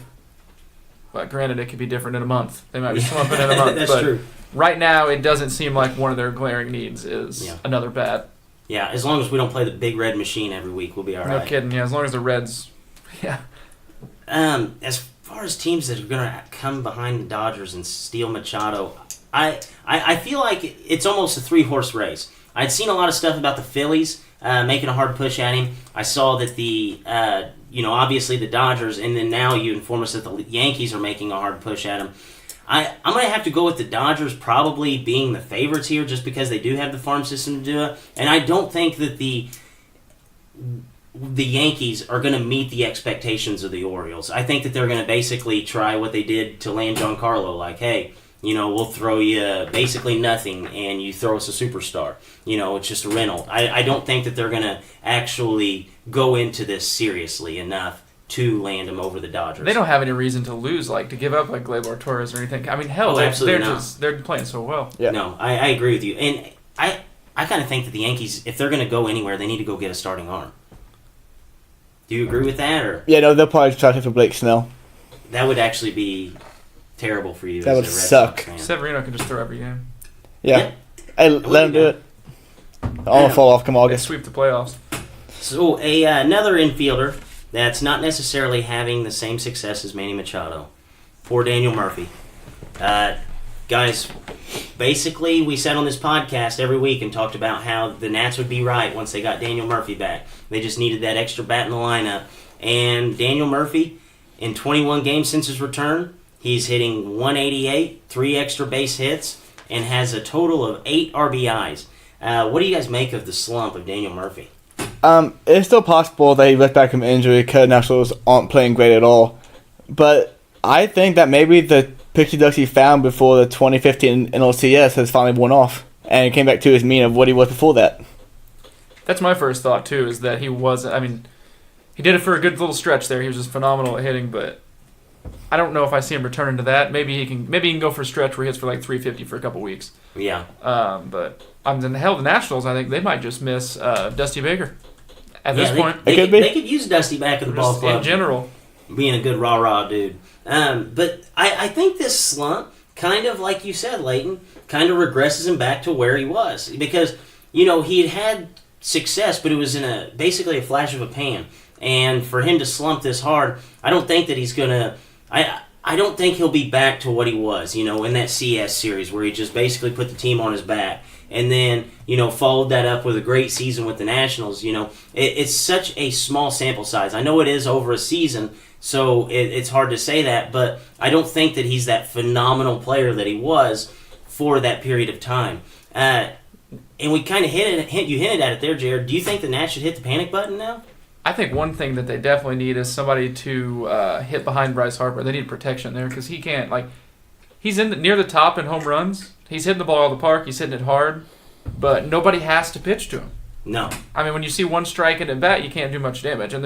But granted, it could be different in a month. They might be slumping in a month. That's but true. Right now, it doesn't seem like one of their glaring needs is another bat. Yeah, as long as we don't play the big red machine every week, we'll be all right. No kidding. Yeah, as long as the Reds. Yeah. As far as teams that are going to come behind the Dodgers and steal Machado, I feel like it's almost a three-horse race. I'd seen a lot of stuff about the Phillies making a hard push at him. I saw that obviously the Dodgers, and then now you inform us that the Yankees are making a hard push at him. I'm going to have to go with the Dodgers probably being the favorites here just because they do have the farm system to do it. And I don't think that the Yankees are going to meet the expectations of the Orioles. I think that they're going to basically try what they did to land Giancarlo, like, hey, we'll throw you basically nothing and you throw us a superstar. It's just a rental. I don't think that they're going to actually go into this seriously enough to land him over the Dodgers. They don't have any reason to lose, to give up like Gleyber Torres or anything. I mean, hell, they're playing so well. Yeah. No, I agree with you. And I kind of think that the Yankees, if they're going to go anywhere, they need to go get a starting arm. Do you agree with that? Or yeah, no, they'll probably try for Blake Snell. That would actually be terrible for you. That would suck. Severino can just throw every game. Yeah. Hey, let him do it. I'll fall off come They August. sweep the playoffs. So another infielder that's not necessarily having the same success as Manny Machado. Poor Daniel Murphy. Guys, basically we sat on this podcast every week and talked about how the Nats would be right once they got Daniel Murphy back. They just needed that extra bat in the lineup. And Daniel Murphy, in 21 games since his return, he's hitting 188, 3 extra base hits, and has a total of 8 RBIs. What do you guys make of the slump of Daniel Murphy? It's still possible that he left back from injury because Nationals aren't playing great at all. But I think that maybe the pixie dust he found before the 2015 NLCS has finally worn off. And he came back to his mean of what he was before that. That's my first thought, too, is that he wasn't... I mean, he did it for a good little stretch there. He was just phenomenal at hitting, but I don't know if I see him returning to that. Maybe he can go for a stretch where he hits for like 350 for a couple weeks. Yeah. But the Nationals, I think they might just miss Dusty Baker at this point. They could use Dusty back at the ball club. In general. Being a good rah-rah dude. But I think this slump, kind of like you said, Leighton, kind of regresses him back to where he was. Because, he had success, but it was in basically a flash of a pan. And for him to slump this hard, I don't think that he's going to... I don't think he'll be back to what he was, in that CS series where he just basically put the team on his back. And then, followed that up with a great season with the Nationals. It's such a small sample size. I know it is over a season, so it's hard to say that, but I don't think that he's that phenomenal player that he was for that period of time. And we kind of hinted at it there, Jared. Do you think the Nats should hit the panic button now? I think one thing that they definitely need is somebody to hit behind Bryce Harper. They need protection there because he can't, he's near the top in home runs. He's hitting the ball out of the park. He's hitting it hard. but nobody has to pitch to him. No. I mean, when you see one strike and at bat, you can't do much damage, and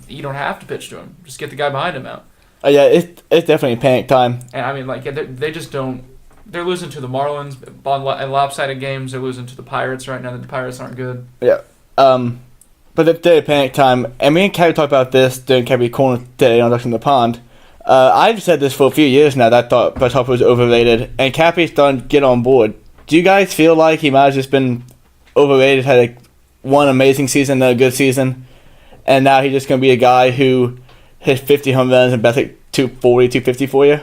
you don't have to pitch to him. Just get the guy behind him out. Yeah, it's definitely panic time. And I mean, like, they just don't. They're losing to the Marlins in lopsided games. They're losing to the Pirates right now. The Pirates aren't good. Yeah. But if they're panic time, and me and Cabby talked about this during Cabby Corner today on Ducks in the Pond. I've said this for a few years now that I thought Bryce Harper was overrated, and Cabby's starting to get on board. Do you guys feel like he might have just been overrated, had one amazing season and a good season, and now he's just going to be a guy who hits 50 home runs and bats like 240, 250 for you?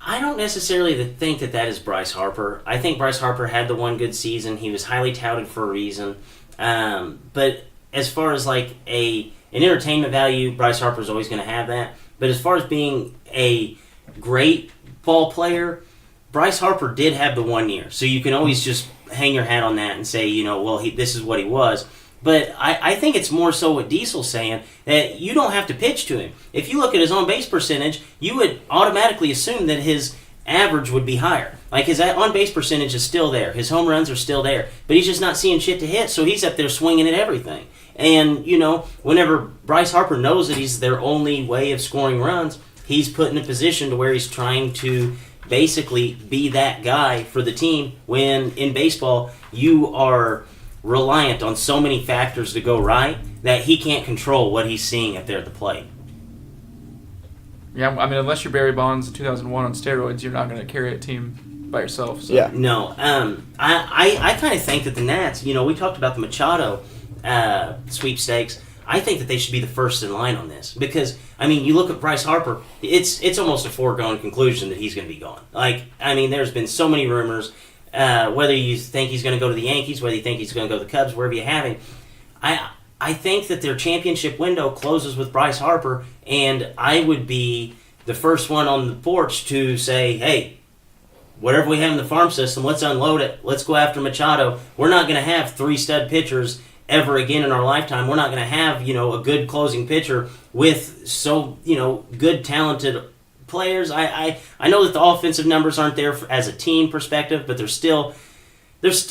I don't necessarily think that is Bryce Harper. I think Bryce Harper had the one good season. He was highly touted for a reason. But as far as like an entertainment value, Bryce Harper's always going to have that. But as far as being a great ball player, Bryce Harper did have the 1 year. So you can always just hang your hat on that and say, this is what he was. But I think it's more so what Diesel's saying, that you don't have to pitch to him. If you look at his on-base percentage, you would automatically assume that his average would be higher. Like, his on-base percentage is still there. His home runs are still there. But he's just not seeing shit to hit, so he's up there swinging at everything. And, whenever Bryce Harper knows that he's their only way of scoring runs, he's put in a position to where he's trying to basically be that guy for the team, when in baseball you are reliant on so many factors to go right that he can't control what he's seeing up there at the plate. Yeah, I mean, unless you're Barry Bonds in 2001 on steroids, you're not going to carry a team by yourself. So. Yeah. No. I kind of think that the Nats, we talked about the Machado sweepstakes. I think that they should be the first in line on this because, I mean, you look at Bryce Harper, it's almost a foregone conclusion that he's going to be gone. Like, I mean, there's been so many rumors. Whether you think he's going to go to the Yankees, whether you think he's going to go to the Cubs, wherever you have him, I think that their championship window closes with Bryce Harper, and I would be the first one on the porch to say, hey, whatever we have in the farm system, let's unload it. Let's go after Machado. We're not going to have 3 stud pitchers ever again in our lifetime. We're not going to have, a good closing pitcher with so, good, talented players. I know that the offensive numbers aren't there as a team perspective, but they're still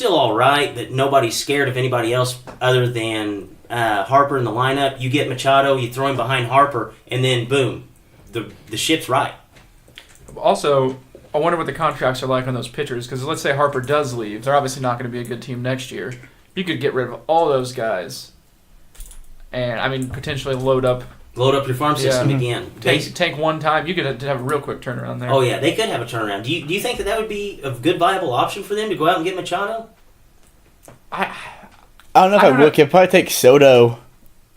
all right. That nobody's scared of anybody else other than Harper in the lineup. You get Machado, you throw him behind Harper, and then boom, the ship's right. Also, I wonder what the contracts are like on those pitchers, because let's say Harper does leave, they're obviously not going to be a good team next year. You could get rid of all those guys, and I mean potentially load up your farm system again. Tank one time. You could have a real quick turnaround there. Oh, yeah, they could have a turnaround. Do you think that would be a good, viable option for them to go out and get Machado? I don't know if I would. Could probably take Soto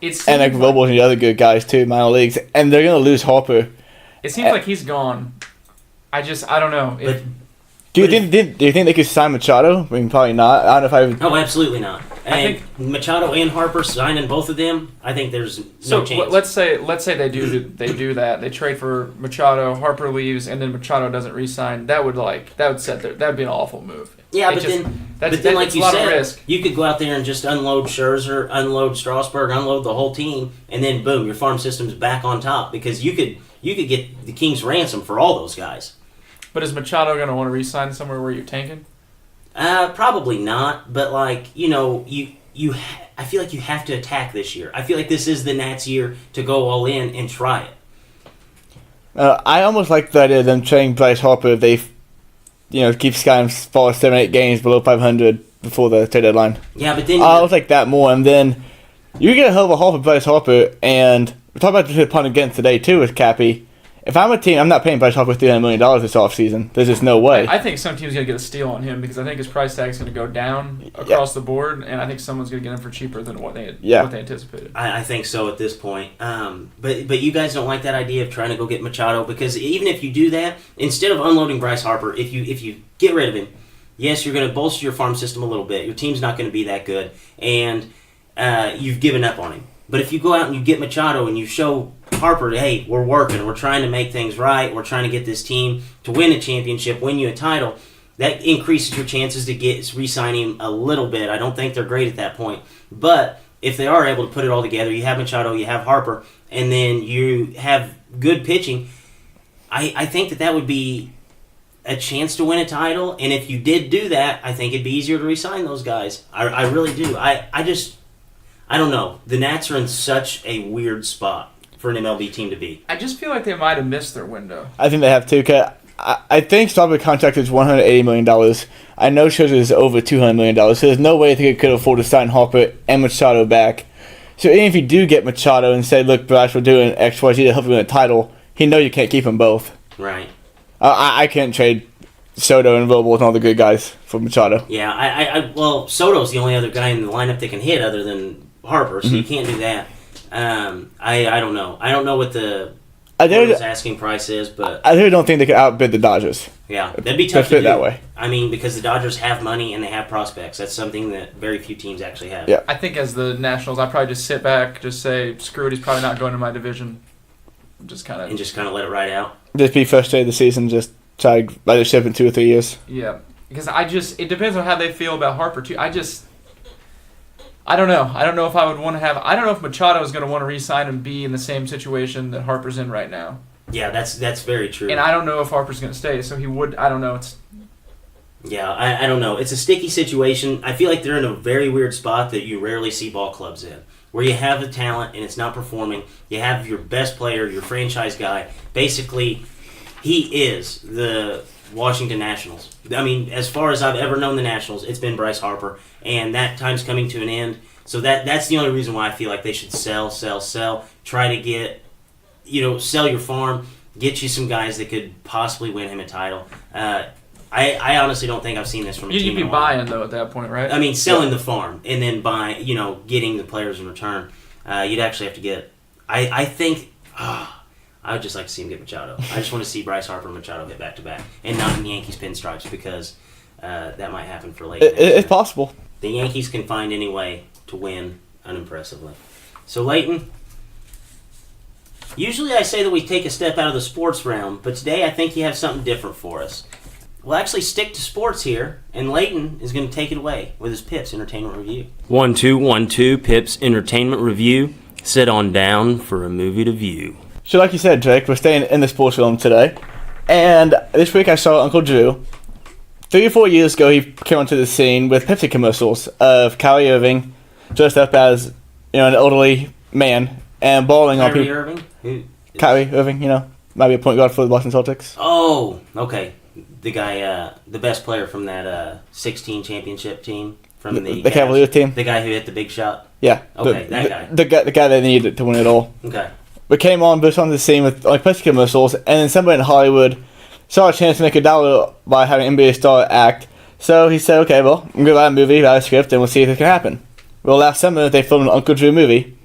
and Robles and the other good guys too, minor leagues, and they're going to lose Harper. It seems like he's gone. I don't know. Do you think they could sign Machado? I mean, probably not. I don't know if I. No, absolutely not. I think Machado and Harper signing both of them. I think there's no chance. Let's say they do that. They trade for Machado. Harper leaves, and then Machado doesn't re-sign. That would be an awful move. Yeah, but then like you said, you could go out there and just unload Scherzer, unload Strasburg, unload the whole team, and then boom, your farm system's back on top because you could get the King's ransom for all those guys. But is Machado going to want to re-sign somewhere where you're tanking? Probably not. But I feel like you have to attack this year. I feel like this is the Nats' year to go all in and try it. I almost like the idea of them trading Bryce Harper if they, keep Sky and fall 7-8 games below 500 before the trade deadline. Yeah, but then I was like that more, and then you get a hell of a haul for Bryce Harper, and we're talking about this punt again today too with Cappy. If I'm a team, I'm not paying Bryce Harper $300 million this offseason. There's just no way. I think some team's going to get a steal on him because I think his price tag is going to go down across the board, and I think someone's going to get him for cheaper than what they anticipated. I think so at this point. But you guys don't like that idea of trying to go get Machado because even if you do that, instead of unloading Bryce Harper, if you get rid of him, yes, you're going to bolster your farm system a little bit. Your team's not going to be that good, and you've given up on him. But if you go out and you get Machado and you show Harper, hey, we're working, we're trying to make things right, we're trying to get this team to win a championship, win you a title, that increases your chances to re-sign him a little bit. I don't think they're great at that point. But if they are able to put it all together, you have Machado, you have Harper, and then you have good pitching, I think that would be a chance to win a title. And if you did do that, I think it'd be easier to re-sign those guys. I really do. I don't know. The Nats are in such a weird spot for an MLB team to be. I just feel like they might have missed their window. I think they have too. Cause I think Strasburg's contract is $180 million. I know Scherzer is over $200 million. So there's no way they could afford to sign Harper and Machado back. So even if you do get Machado and say, look, Bryce, we're doing X, Y, Z to help you win a title, he knows you can't keep them both. Right. I can't trade Soto and Robles and all the good guys for Machado. Yeah, well, Soto's the only other guy in the lineup that can hit other than Harper, so you can't do that. I don't know. I don't know what the Orioles' asking price is, but I really don't think they could outbid the Dodgers. yeah, that'd be tough Let's to put it do. that way. I mean, because the Dodgers have money and they have prospects. That's something that very few teams actually have. Yeah. I think as the Nationals, I'd probably just sit back, just say, screw it, he's probably not going to my division. Just kind And of, just kind of let it ride out. Just be frustrated the season, just try to let it ship in 2 or 3 years. yeah. Because it depends on how they feel about Harper, too. I don't know. I don't know if I would want to have, I don't know if Machado is going to want to re-sign and be in the same situation that Harper's in right now. Yeah, that's very true. And I don't know if Harper's going to stay, so he would, I don't know. Yeah, I don't know. It's a sticky situation. I feel like they're in a very weird spot that you rarely see ball clubs in, where you have the talent and it's not performing. You have your best player, your franchise guy. Basically, he is the Washington Nationals. I mean, as far as I've ever known the Nationals, it's been Bryce Harper, and that time's coming to an end. So that's the only reason why I feel like they should sell. Try to get, sell your farm, get you some guys that could possibly win him a title. I honestly don't think I've seen this from a team. You'd be in a while. buying, though, at that point, right? I mean, selling the farm and then buying, getting the players in return. You'd actually have to get. I think. I would just like to see him get Machado. I just want to see Bryce Harper and Machado get back to back, and not in Yankees pinstripes, because that might happen for late. It's possible. The Yankees can find any way to win unimpressively. So Leighton. Usually I say that we take a step out of the sports realm, but today I think you have something different for us. We'll actually stick to sports here, and Leighton is going to take it away with his Pips Entertainment Review. 1 2 1 2 Pips Entertainment Review. Sit on down for a movie to view. So like you said, Drake, we're staying in the sports realm today. And this week I saw Uncle Drew. 3 or 4 years ago, he came onto the scene with Pepsi commercials of Kyrie Irving dressed up as, an elderly man and balling on Kyrie people. Irving? Kyrie Irving, might be a point guard for the Boston Celtics. Oh, okay. The guy, the best player from that 16 championship team from the Cavaliers team. The guy who hit the big shot. Yeah. Okay, that guy. The guy they needed to win it all. Okay. But came on, burst onto the scene with Pepsi commercials, and then somebody in Hollywood saw a chance to make $1 by having an NBA star act. So he said, okay, well, I'm going to write a movie, write a script, and we'll see if it can happen. Well, last summer, they filmed an Uncle Drew movie.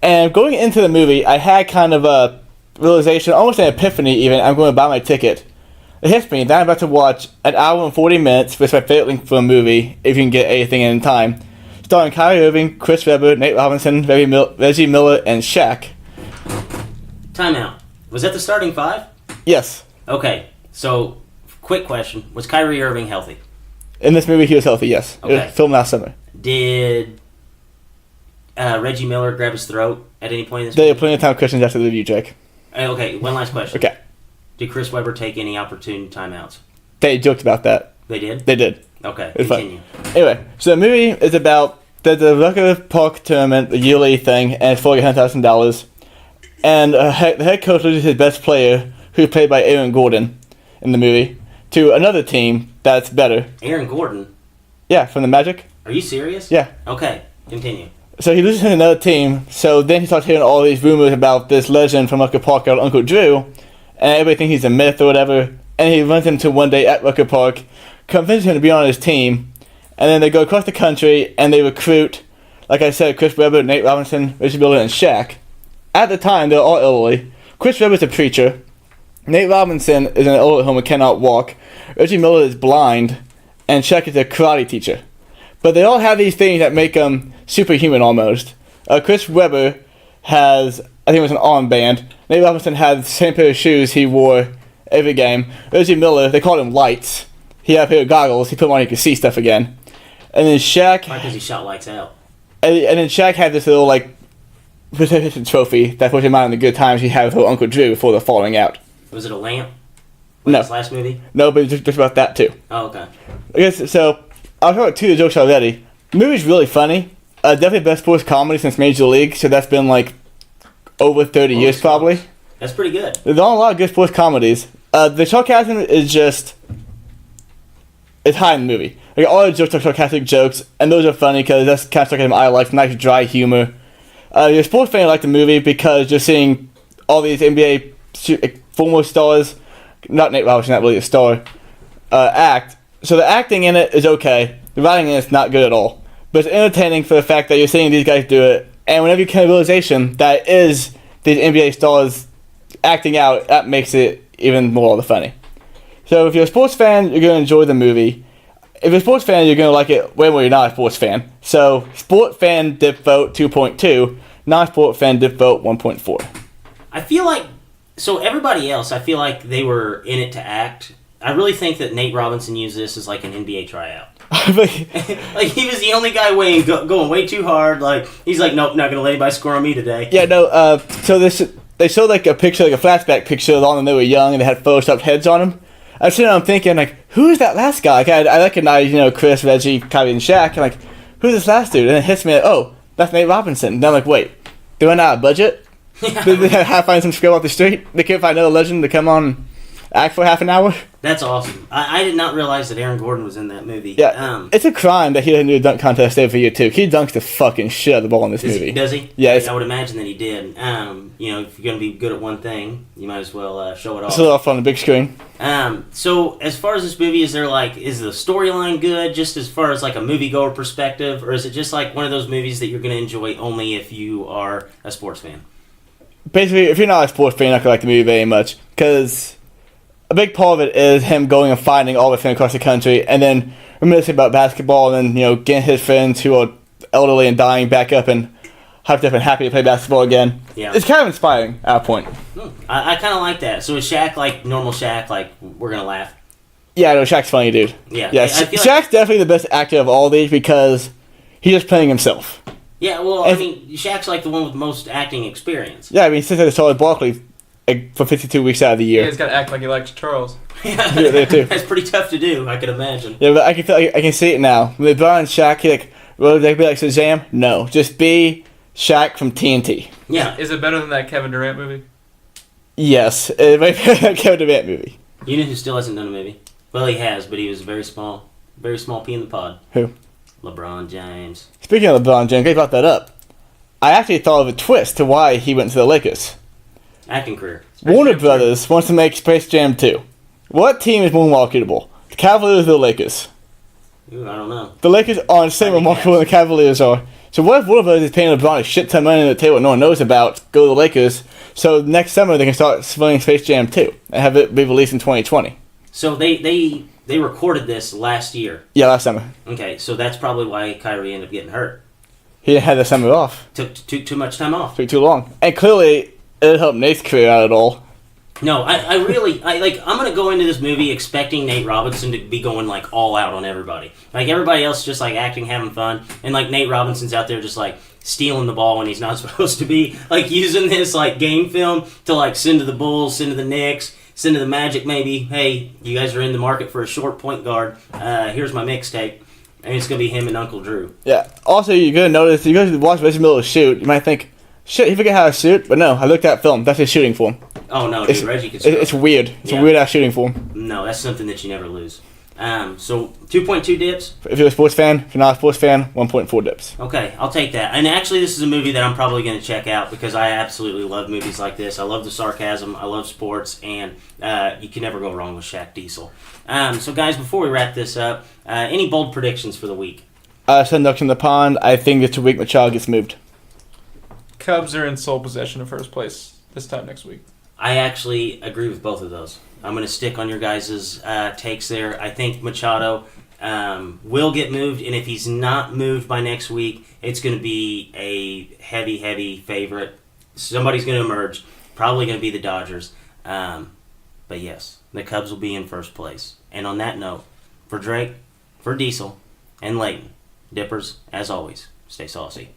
And going into the movie, I had kind of a realization, almost an epiphany even, I'm going to buy my ticket. It hits me that I'm about to watch an hour and 40 minutes, which is my favorite length for a movie, if you can get anything in time, starring Kyrie Irving, Chris Webber, Nate Robinson, Reggie Miller, and Shaq. Timeout. Was that the starting 5? Yes. Okay, so quick question. Was Kyrie Irving healthy? In this movie, he was healthy, yes. Okay. It was filmed last summer. Did Reggie Miller grab his throat at any point in this There are movie? plenty of time questions after the review, Jake. Okay, one last question. Okay. Did Chris Webber take any opportune timeouts? They joked about that. They did? They did. Okay, It's continue. Anyway, so the movie is about the Rucker Park tournament, the yearly thing, and it's for $100,000. And the head coach loses his best player, who's played by Aaron Gordon in the movie, to another team that's better. Aaron Gordon? Yeah, from the Magic. Are you serious? Yeah. Okay, continue. So he loses to another team, so then he starts hearing all these rumors about this legend from Rucker Park called Uncle Drew, and everybody thinks he's a myth or whatever, and he runs into one day at Rucker Park, convinces him to be on his team, and then they go across the country and they recruit, like I said, Chris Webber, Nate Robinson, Reggie Miller, and Shaq. At the time, they're all elderly. Chris Webber's a preacher. Nate Robinson is an old at home and cannot walk. Reggie Miller is blind, and Shaq is a karate teacher. But they all have these things that make them superhuman almost. Chris Webber has, I think it was an armband. Nate Robinson had the same pair of shoes he wore every game. Reggie Miller, they called him Lights. He had a pair of goggles. He put them on, he could see stuff again. And then Shaq... Why? Because he shot lights out. And then Shaq had this little, participation trophy that puts him out in the good times he had with Uncle Drew before the falling out. Was it a lamp? No. His last movie? No, but just about that too. Oh, okay. I guess so. I'll talk about 2 of the jokes already. The movie's really funny. Definitely best sports comedy since Major League, so that's been like over 30 years probably. That's pretty good. There's not a lot of good sports comedies. The sarcasm is just, it's high in the movie. Like all the jokes are sarcastic jokes, and those are funny because that's kind of sarcasm I like, nice dry humor. You're a sports fan, you like the movie because you're seeing all these NBA former stars, not Nate Robinson, not really a star, act. So the acting in it is okay. The writing in it's not good at all. But it's entertaining for the fact that you're seeing these guys do it, and whenever you come to the realization that is these NBA stars acting out, that makes it even more funny. So if you're a sports fan, you're going to enjoy the movie. If you're a sports fan, you're going to like it way more than you're not a sports fan. So sport fan dip vote 2.2, non-sport fan dip vote 1.4. I feel like, so everybody else, I feel like they were in it to act. I really think that Nate Robinson used this as like an NBA tryout. Like he was the only guy going way too hard. Like he's like, nope, not gonna let anybody score on me today. Yeah, no. So they showed like a picture, like a flashback picture of them when they were young, and they had photoshopped heads on them. I'm sitting there, I'm thinking like, who is that last guy? Like, I recognize Chris, Reggie, Kyrie, and Shaq. And like, who's this last dude? And it hits me like, oh, that's Nate Robinson. And I'm like, wait, they went out of budget? Did they have to find some scrub off the street? They couldn't find another legend to come on and act for half an hour? That's awesome. I did not realize that Aaron Gordon was in that movie. Yeah, it's a crime that he didn't do a dunk contest every year too. He dunks the fucking shit out of the ball in this movie. Does he? Yeah, I would imagine that he did. If you're going to be good at one thing, you might as well show it off. Show it off on the big screen. So as far as this movie, is the storyline good, just as far as like a moviegoer perspective, or is it just like one of those movies that you're going to enjoy only if you are a sports fan? Basically, if you're not a sports fan, you're not going to like the movie very much, because a big part of it is him going and finding all the friends across the country, and then reminiscing about basketball, and then getting his friends who are elderly and dying back up and hyped up and happy to play basketball again. Yeah, it's kind of inspiring at a point. I kind of like that. So is Shaq like normal Shaq? Like we're gonna laugh? Yeah, no, Shaq's funny, dude. Yeah, Shaq's definitely the best actor of all these because he's just playing himself. Yeah, well, I mean, Shaq's like the one with the most acting experience. Yeah, I mean, since I saw Barkley for 52 weeks out of the year. Yeah, he's got to act like he likes Charles. Yeah, too. That's pretty tough to do, I can imagine. Yeah, but I can see it now. When LeBron and Shaq, will they be like Shazam? No, just be Shaq from TNT. Yeah. Is it better than that Kevin Durant movie? Yes, it might be that Kevin Durant movie. You know who still hasn't done a movie? Well, he has, but he was very small pea in the pod. Who? LeBron James. Speaking of LeBron James, I brought that up. I actually thought of a twist to why he went to the Lakers. Acting career. Warner Brothers wants to make Space Jam 2. What team is more marketable? The Cavaliers or the Lakers? Ooh, I don't know. The Lakers are the same marketable than the Cavaliers are. So what if Warner Brothers is paying LeBron a shit ton of money on the table no one knows about, go to the Lakers, so next summer they can start filming Space Jam 2 and have it be released in 2020? So they recorded this last year. Yeah, last summer. Okay, so that's probably why Kyrie ended up getting hurt. He didn't have the summer off. Took too much time off. Took too long. And clearly, it didn't help Nate's career out at all. No, I'm gonna go into this movie expecting Nate Robinson to be going like all out on everybody. Like everybody else just like acting, having fun, and like Nate Robinson's out there just like stealing the ball when he's not supposed to be, like using this like game film to like send to the Bulls, send to the Knicks, send to the Magic maybe. Hey, you guys are in the market for a short point guard. Here's my mixtape. And it's gonna be him and Uncle Drew. Yeah. Also, you're gonna notice, you go to watch Reggie Miller shoot, you might think, shit, he forget how to shoot. But no, I looked at film. That's his shooting form. Oh no, dude, Reggie can score. It's weird. It's a weird ass shooting form. No, that's something that you never lose. So 2.2 dips. If you're a sports fan, if you're not a sports fan, 1.4 dips. Okay, I'll take that. And actually, this is a movie that I'm probably going to check out because I absolutely love movies like this. I love the sarcasm. I love sports, and you can never go wrong with Shaq Diesel. So guys, before we wrap this up, any bold predictions for the week? Send ducks in the pond. I think this week Machado gets moved. Cubs are in sole possession of first place this time next week. I actually agree with both of those. I'm going to stick on your guys' takes there. I think Machado will get moved, and if he's not moved by next week, it's going to be a heavy, heavy favorite. Somebody's going to emerge. Probably going to be the Dodgers. But yes, the Cubs will be in first place. And on that note, for Drake, for Diesel, and Layton, Dippers, as always, stay saucy.